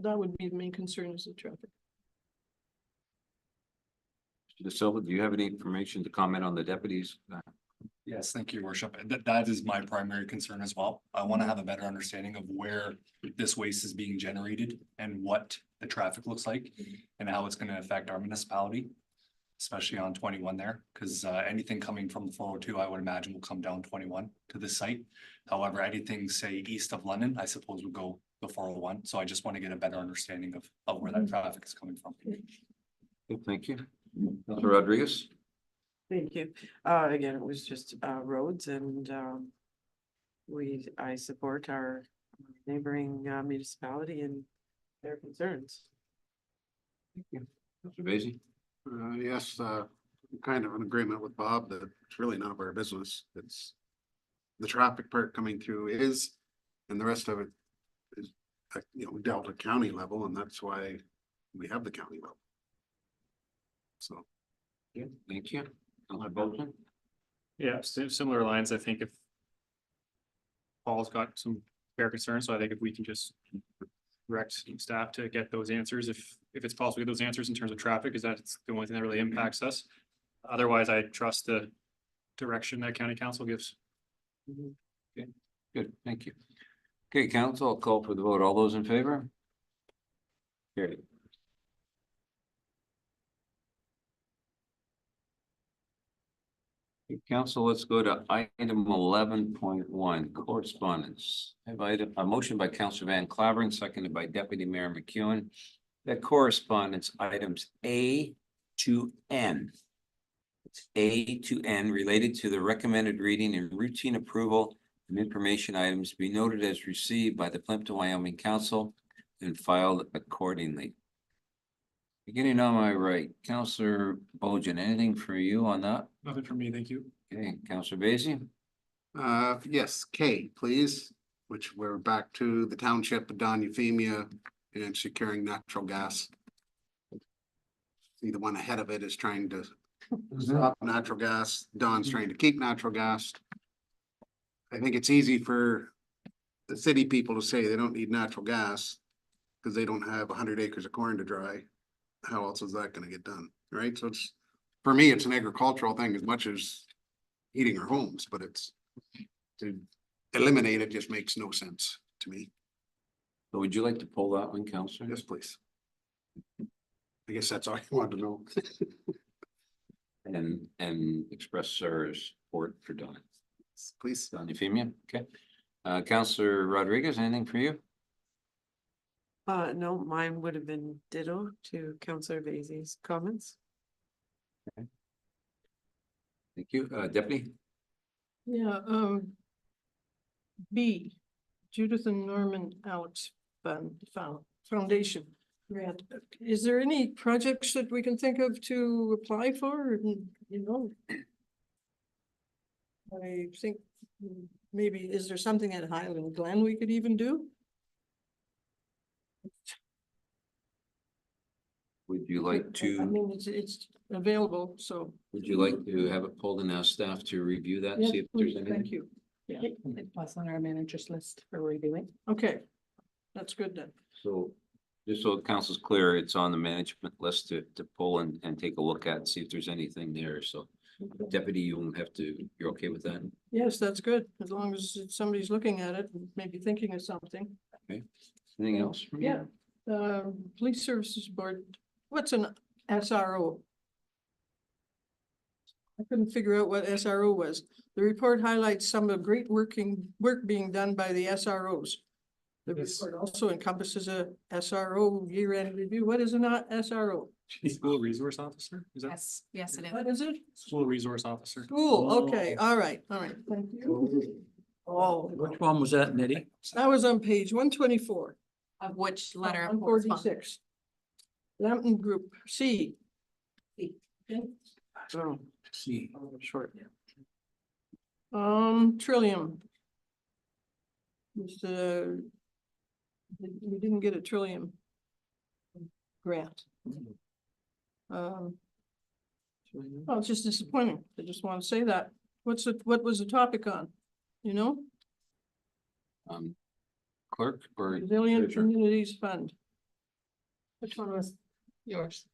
That would be the main concern, is the traffic. Mr. De Silva, do you have any information to comment on the deputies? Yes, thank you, Your Worship. That is my primary concern as well. I want to have a better understanding of where this waste is being generated and what the traffic looks like and how it's going to affect our municipality, especially on 21 there, because anything coming from the 402, I would imagine will come down 21 to this site. However, anything say east of London, I suppose would go the 401. So I just want to get a better understanding of where that traffic is coming from. Okay, thank you. Councillor Rodriguez. Thank you. Again, it was just roads, and I support our neighboring municipality and their concerns. Thank you. Councillor Basie. Yes, kind of in agreement with Bob that it's really none of our business. It's the traffic part coming through is, and the rest of it is, dealt at county level, and that's why we have the county level. So. Yeah, thank you. Councillor Bolton. Yeah, similar lines. I think if Paul's got some fair concerns, so I think if we can just direct staff to get those answers, if it's possible to get those answers in terms of traffic, because that's the only thing that really impacts us. Otherwise, I trust the direction that county council gives. Okay, good, thank you. Okay, council, I'll call for the vote. All those in favor? Carried. Council, let's go to item 11.1, correspondence. I have a motion by Councillor Van Claveren, seconded by Deputy Mayor McEwen, that correspondence items A to N A to N related to the recommended reading and routine approval and information items be noted as received by the Plympton-Wyoming Council and filed accordingly. Beginning on my right, Counselor Bojan, anything for you on that? Nothing for me, thank you. Okay, Counselor Basie? Yes, K, please, which we're back to the township of Don Euphemia and securing natural gas. See, the one ahead of it is trying to stop natural gas. Don's trying to keep natural gas. I think it's easy for the city people to say they don't need natural gas because they don't have 100 acres of corn to dry. How else is that gonna get done, right? So it's, for me, it's an agricultural thing as much as heating our homes, but it's to eliminate it just makes no sense to me. So would you like to pull that one, Counselor? Yes, please. I guess that's all you wanted to know. And express our support for Don. Please. Don Euphemia, okay. Counselor Rodriguez, anything for you? No, mine would have been ditto to Councillor Vasey's comments. Thank you. Deputy? Yeah, B, Judith and Norman Alex Foundation grant. Is there any projects that we can think of to apply for? You know, I think maybe, is there something at Highland Glen we could even do? Would you like I to, mean, it's available, so. would you like to have it pulled and ask staff to review that? and Yes, See if please, there's thank anything? you. Yeah, Plus on our manager's list for reviewing. okay, that's good then. So, just so council's clear, it's on the management list to pull and take a look at and see if there's anything there. So deputy, you won't have to, you're okay with that? Yes, that's good, as long as somebody's looking at it and maybe thinking of something. Anything else? from you? Yeah, Police Services Board, what's an SRO? I couldn't figure out what SRO was. The report highlights some of the great work being done by the SROs. The report also encompasses a SRO year-end review. What is an SRO? School resource officer, is that? Yes, yes, it is. What is it? School resource officer. School, okay, all right, thank you. Oh, Which one was that, Nitty? that was on page 124. Of which letter? 146. Lampton Group, C. Okay. Oh, see, short. Trillium. We didn't get a Trillium grant. Oh, it's just disappointing. I just want to say that. What was the topic on? You know, Clerk or? Resilient treasurer? Communities Fund. Which one was yours?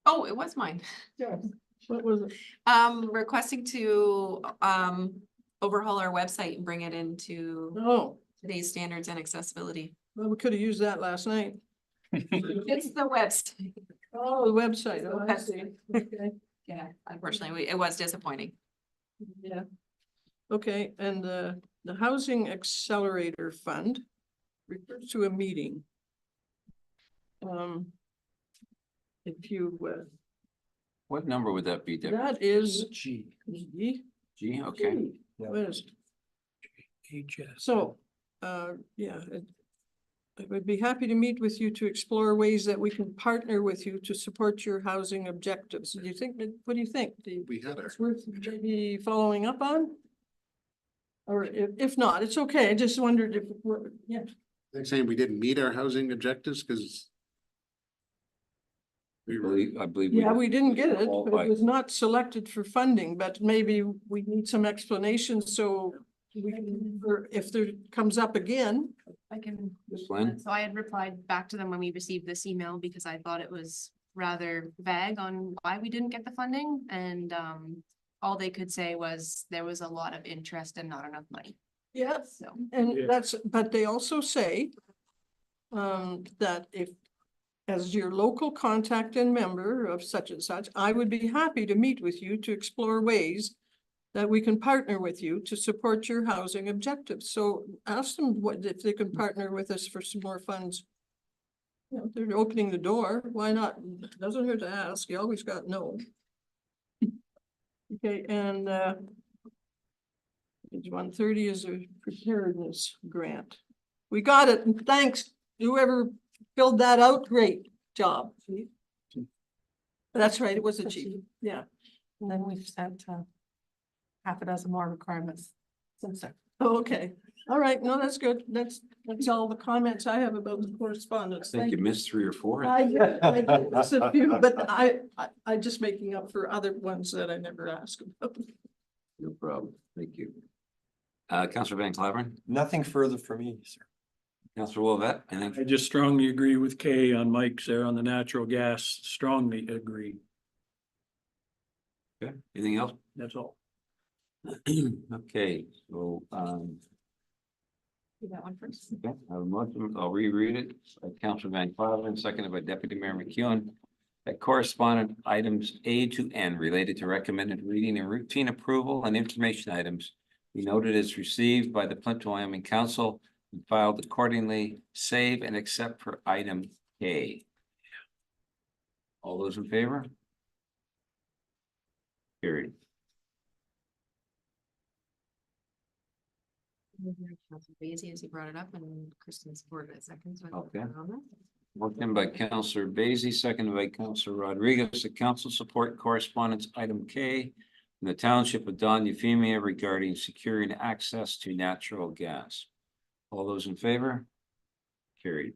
Oh, it was mine. Yes. What was it? Requesting to, overhaul our website and bring it into Oh, today's standards and accessibility. well, we could have used that last night. It's the website. Oh, the website. Oh, I see. Okay. Yeah, unfortunately, it was disappointing. Yeah. Okay, and the Housing Accelerator Fund refers to a meeting. If you, What number would that be, deputy? that is G, G. G, okay. What is it? HS. So, yeah, I would be happy to meet with you to explore ways that we can partner with you to support your housing objectives. Do you think, what do you think? We had our, It's worth maybe following up on? Or if not, it's okay. I just wondered if, yeah. they're saying we didn't meet our housing objectives because I believe. Yeah, we didn't get it, but qualified. it was not selected for funding, but maybe we need some explanation, so we can, or if there comes up again. I can. Glenn? So I had replied back to them when we received this email because I thought it was rather vague on why we didn't get the funding, and all they could say was there was a lot of interest and not enough money. Yeah, So and that's, but they also say that if, as your local contact and member of such and such, I would be happy to meet with you to explore ways that we can partner with you to support your housing objectives. So ask them what, if they can partner with us for some more funds. You know, they're opening the door, why not? Doesn't hurt to ask, you always got no. Okay, and page 130 is a preparedness grant. We got it, and thanks, whoever filled that out, great job. That's right, it was a chief, yeah. And then we've sent half a dozen more requirements since then. Oh, okay, all right, no, that's good, that's all the comments I have about the correspondence. I think you Thank missed 3 or 4. I did miss a few, but I just making up for other ones that I never asked about. No problem. Thank you. Councillor Van Claveren, Nothing further for me, sir. Councillor Wolvet, I anything? just strongly agree with Kay on Mike's there on the natural gas, strongly agree. Okay, anything else? That's all. Okay, so, Do that one first. okay, I have a motion, I'll reread it. By Councillor Van Claveren, seconded by Deputy Mayor McEwen. That correspondent items A to N related to recommended reading and routine approval and information items be noted as received by the Plympton-Wyoming Council and filed accordingly, save and accept for item K. All those in favor? Carried. Councilor Basie, as he brought it up, and Kristen supported it second. So I Okay. voted on that. Motion by Councillor Basie, seconded by Councillor Rodriguez, the council support correspondence item K in the township of Don Euphemia regarding securing access to natural gas. All those in favor? Carried.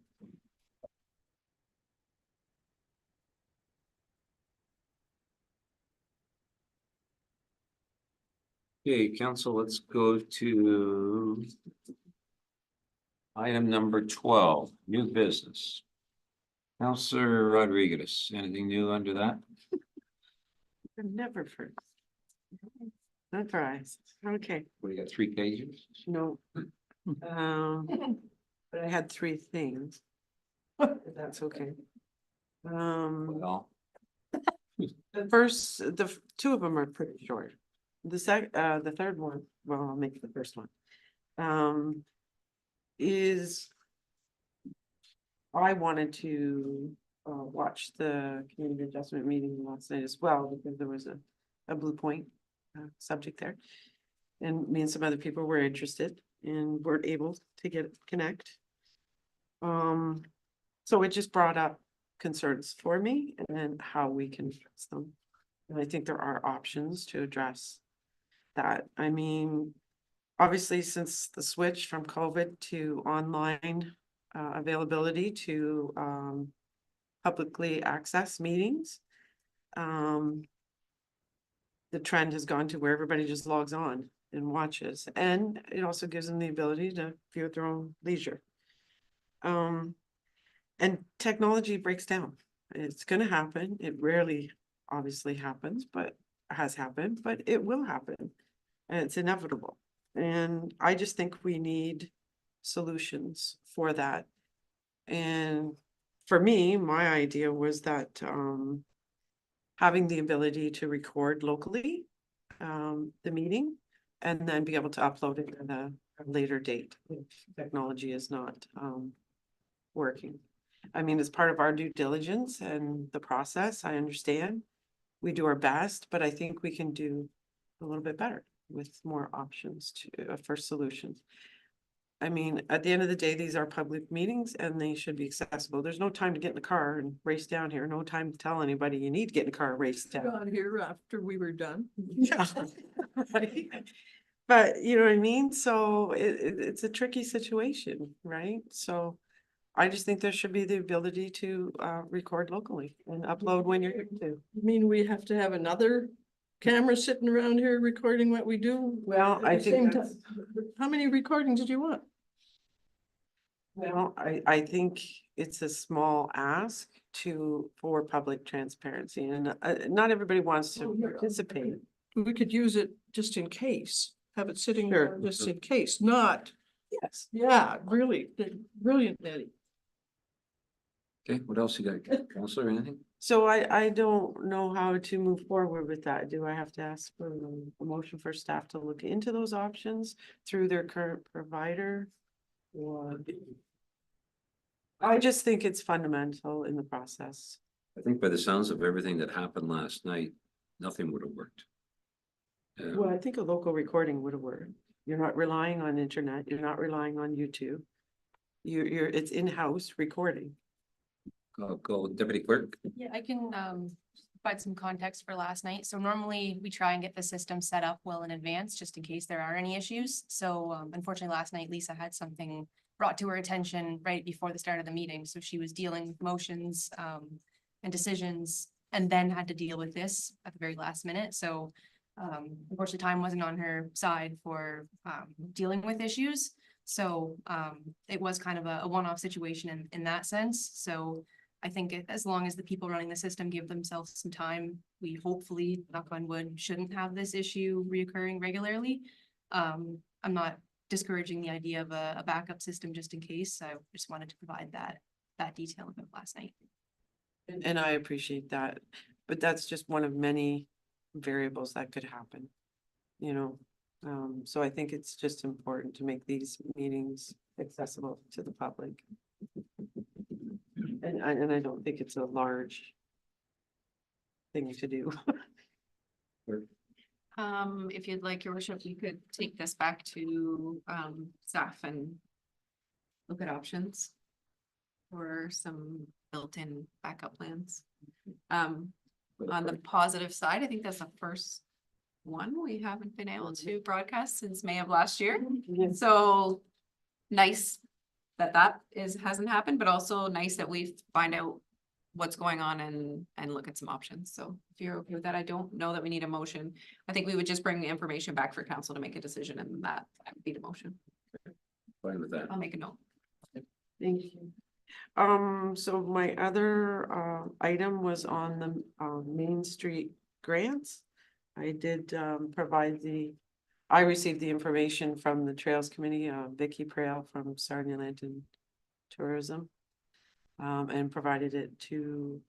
Okay, council, let's go to item number 12, new business. Councillor Rodriguez, anything new under that? Never first. Surprise, okay, We got 3 pages. no. But I had 3 things. If that's okay. Well, The first, the 2 of them are pretty short. The third one, well, I'll make the first one. Is I wanted to watch the community adjustment meeting last night as well, because there was a Blue Point subject there. And me and some other people were interested and weren't able to connect. So it just brought up concerns for me and then how we can address them. And I think there are options to address that. I mean, obviously, since the switch from COVID to online availability to publicly access meetings, the trend has gone to where everybody just logs on and watches, and it also gives them the ability to view at their own leisure. And technology breaks down. It's gonna happen. It rarely obviously happens, but has happened, but it will happen. And it's inevitable. And I just think we need solutions for that. And for me, my idea was that having the ability to record locally the meeting and then be able to upload it at a later date if technology is not working. I mean, as part of our due diligence and the process, I understand we do our best, but I think we can do a little bit better with more options for solutions. I mean, at the end of the day, these are public meetings and they should be accessible. There's no time to get in the car and race down here. No time to tell anybody you need to get in the car and race down. Got here after we were done. Yeah. Right. But you know what I mean? So it's a tricky situation, right? So I just think there should be the ability to record locally and upload when you're to. I mean, we have to have another camera sitting around here recording what we do. Well, at I the think same that's- time. How many recordings did you want? Well, I think it's a small ask for public transparency, and not everybody wants to participate. We could use it just in case, have it sitting Sure. there just in case, not, Yes. yeah, really, brilliant, Eddie. okay, what else you got, Councillor, anything? So I don't know how to move forward with that. Do I have to ask for a motion for staff to look into those options through their current provider? Or I just think it's fundamental in the process. I think by the sounds of everything that happened last night, nothing would have worked. Well, I think a local recording would have worked. You're not relying on internet, you're not relying on YouTube. It's in-house recording. Go Deputy Clerk. Yeah, I can provide some context for last night. So normally we try and get the system set up well in advance, just in case there are any issues. So unfortunately, last night Lisa had something brought to her attention right before the start of the meeting. So she was dealing with motions and decisions, and then had to deal with this at the very last minute. So unfortunately, time wasn't on her side for dealing with issues. So it was kind of a one-off situation in that sense. So I think as long as the people running the system give themselves some time, we hopefully, knock on wood, shouldn't have this issue reoccurring regularly. I'm not discouraging the idea of a backup system just in case. I just wanted to provide that detail about last night. And I appreciate that, but that's just one of many variables that could happen, you know? So I think it's just important to make these meetings accessible to the public. And I don't think it's a large thing to do. If you'd like, your worship, you could take this back to staff and look at options for some built-in backup plans. On the positive side, I think that's the first one we haven't been able to broadcast since May of last year. So nice that hasn't happened, but also nice that we find out what's going on and look at some options. So if you're okay with that, I don't know that we need a motion. I think we would just bring the information back for council to make a decision, and that would be the motion. Fine with that. I'll make a note. Thank you. So my other item was on the Main Street grants. I did I received the information from the Trails Committee, Vicky Prale from Sarnia Land and Tourism, and provided it to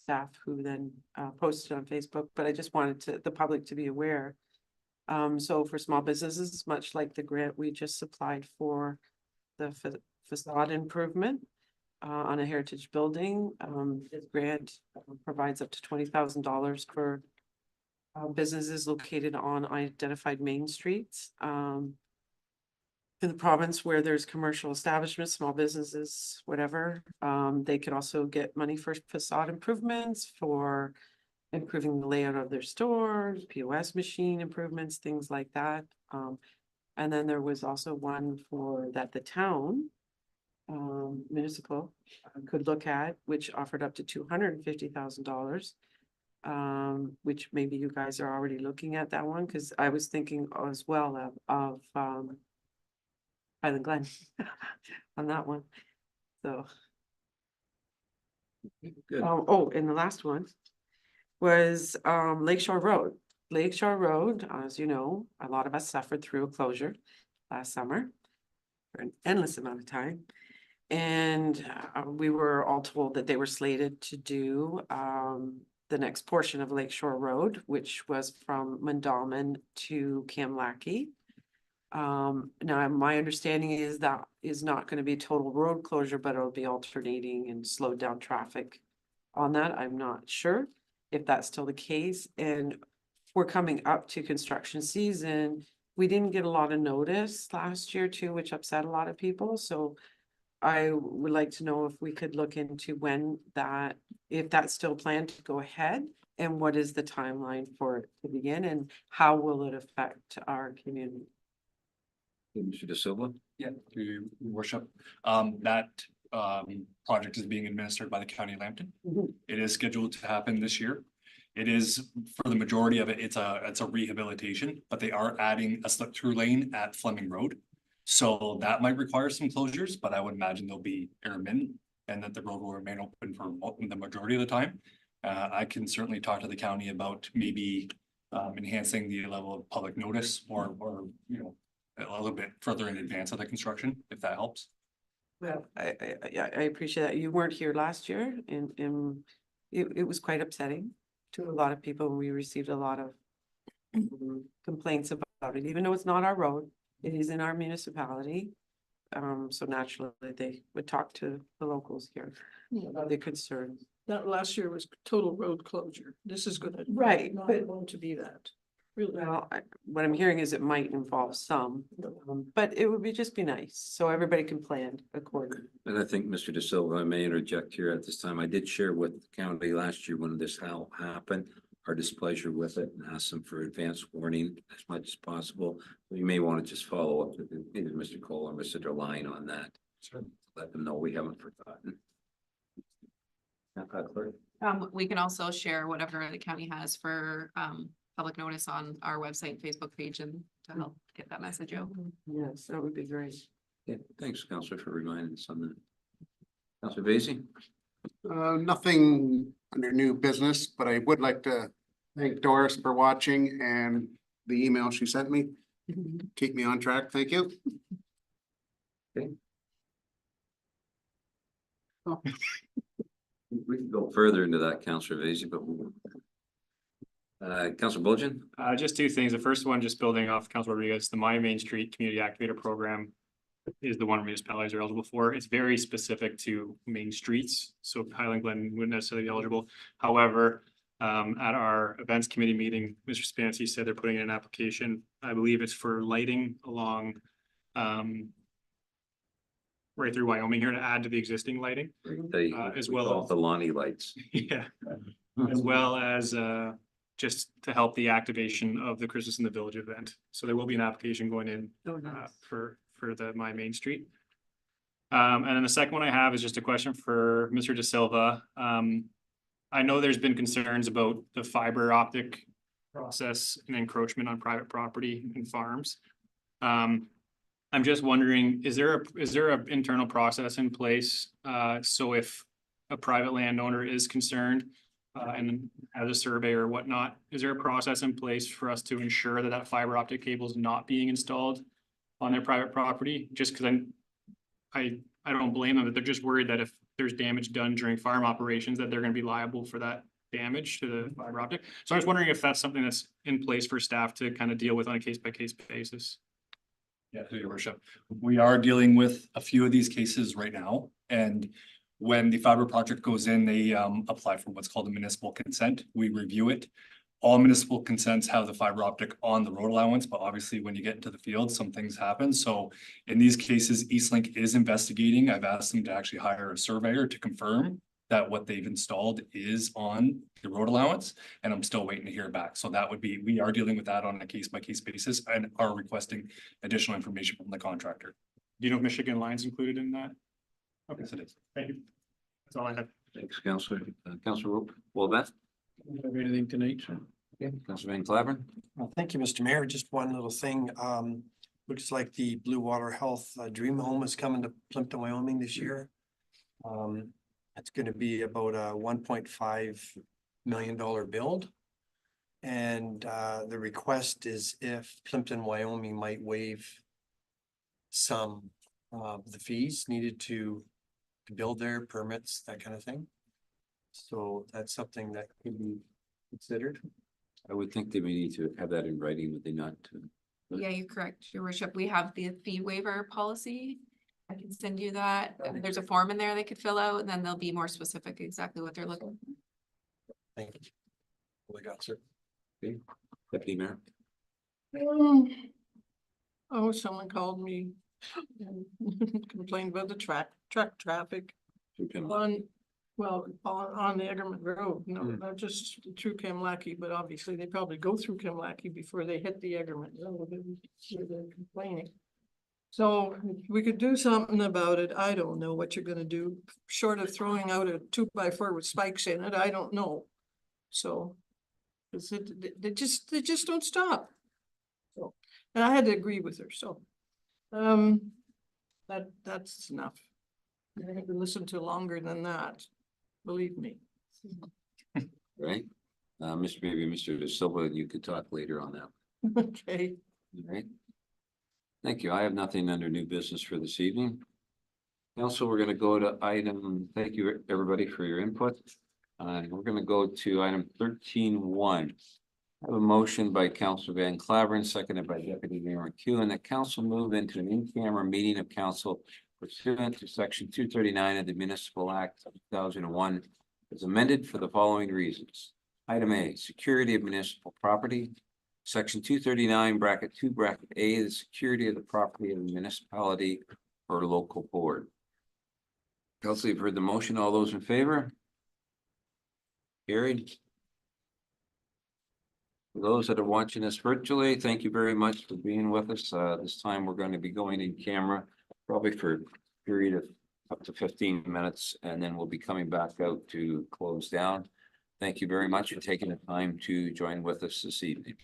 staff, who then posted on Facebook. But I just wanted the public to be aware. So for small businesses, much like the grant we just supplied for the facade improvement on a heritage building, this grant provides up to $20,000 for businesses located on identified main streets in the province where there's commercial establishments, small businesses, whatever. They could also get money for facade improvements, for improving the layout of their stores, POS machine improvements, things like that. And then there was also one for that the town municipal could look at, which offered up to $250,000. Which maybe you guys are already looking at that one, because I was thinking as well of Highland Glen on that one. So. Good. Oh, and the last one was Lakeshore Road. Lakeshore Road, as you know, a lot of us suffered through a closure last summer for an endless amount of time. And we were all told that they were slated to do the next portion of Lakeshore Road, which was from Mondawmin to Kamlaki. Now my understanding is that is not going to be a total road closure, but it'll be alternating and slow down traffic on that. I'm not sure if that's still the case. And we're coming up to construction season. We didn't get a lot of notice last year too, which upset a lot of people. So I would like to know if we could look into if that's still planned to go ahead, and what is the timeline for it to begin, and how will it affect our community? Mr. De Silva. Yeah, through your worship. That project is being administered by the County of Lambton. It is scheduled to happen this year. It is, for the majority of it, it's a rehabilitation, but they are adding a slip through lane at Fleming Road. So that might require some closures, but I would imagine they'll be intermittent and that the road will remain open for the majority of the time. I can certainly talk to the county about maybe enhancing the level of public notice or you know, a little bit further in advance of the construction, if that helps. Well, I appreciate that. You weren't here last year, and it was quite upsetting to a lot of people. We received a lot of complaints about it, even though it's not our road. It is in our municipality. So naturally they would talk to the locals here about their concerns. That last year was total road closure. This is gonna. Right, Not but- going to be that. Really. Well, what I'm hearing is it might involve some, but it would be just be nice, so everybody can plan accordingly. And I think, Mr. De Silva, I may interject here at this time. I did share with the county last year when this happened, our displeasure with it, and asked them for advance warning as much as possible. You may want to just follow up with either Mr. Cole or Mr. DeLine on that. Sure. Let them know we haven't forgotten. We can also share whatever the county has for public notice on our website and Facebook page and to help get that message out. Yes, that would be great. Yeah, thanks, Counselor, for reminding us on that. Counselor Vasey? Nothing under new business, but I would like to thank Doris for watching and the email she sent me. Keep me on track. Thank you. Okay. We can go further into that, Counselor Vasey, but we Counselor Bulgin? Just two things. The first one, just building off Councilor Rodriguez, the My Main Street Community Activator Program is the one municipalities are eligible for. It's very specific to main streets, so Highland Glen wouldn't necessarily be eligible. However, at our events committee meeting, Mr. Spancy said they're putting in an application. I believe it's for lighting along right through Wyoming here to add to the existing lighting. They as we well call as it the Lonnie lights. yeah, as well as just to help the activation of the Christmas in the Village event. So there will be an application going in for the My Main Street. And then the second one I have is just a question for Mr. De Silva. I know there's been concerns about the fiber optic process and encroachment on private property and farms. I'm just wondering, is there a internal process in place? So if a private landowner is concerned and has a survey or whatnot, is there a process in place for us to ensure that that fiber optic cable is not being installed on their private property? Just because I don't blame them, but they're just worried that if there's damage done during farm operations, that they're going to be liable for that damage to the fiber optic. So I was wondering if that's something that's in place for staff to kind of deal with on a case-by-case basis. Yeah, through your worship. We are dealing with a few of these cases right now, and when the fiber project goes in, they apply for what's called a municipal consent. We review it. All municipal consents have the fiber optic on the road allowance, but obviously when you get into the field, some things happen. So in these cases, Eastlink is investigating. I've asked them to actually hire a surveyor to confirm that what they've installed is on the road allowance, and I'm still waiting to hear back. So that would be, we are dealing with that on a case-by-case basis and are requesting additional information from the contractor. Do you know if Michigan Line's included in that? Okay, Yes, it is. thank you. That's all I have. Thanks, Counselor. Counselor Wolbeth? Have anything tonight? Okay, Counselor Van Claveren? Thank you, Mr. Mayor. Just one little thing. Looks like the Blue Water Health Dream Home is coming to Plympton-Wyoming this year. It's gonna be about a $1.5 million build. And the request is if Plympton-Wyoming might waive some of the fees needed to build their permits, that kind of thing. So that's something that could be considered. I would think they may need to have that in writing, would they not? Yeah, you're correct, your worship. We have the fee waiver policy. I can send you that. There's a form in there they could fill out, and then they'll be more specific exactly what they're looking for. Thank you. Well, I got, sir. Okay, Deputy Mayor? Oh, someone called me and complained about the truck traffic on the Eggerman Road. No, not just through Kamlaki, but obviously they probably go through Kamlaki before they hit the Eggerman Road. They're complaining. So if we could do something about it. I don't know what you're gonna do, short of throwing out a 2x4 with spikes in it. I don't know. So they just don't stop. So, and I had to agree with her. So that's enough. I had to listen to longer than that, believe me. Right? Maybe Mr. De Silva, you could talk later on that. Okay. All right. Thank you. I have nothing under new business for this evening. Also, we're going to go to thank you everybody for your input. We're going to go to item 13.1. I have a motion by Councilor Van Claveren, seconded by Deputy Mayor McEwen, and that council move into an in-camera meeting of council pursuant to section 239 of the Municipal Act of 2001 as amended for the following reasons. Item A, security of municipal property. Section 239, bracket 2, bracket A, the security of the property of the municipality or local board. Council, you've heard the motion. All those in favor? Carried. For those that are watching us virtually, thank you very much for being with us. This time we're going to be going in camera, probably for a period of up to 15 minutes, and then we'll be coming back out to close down. Thank you very much for taking the time to join with us this evening.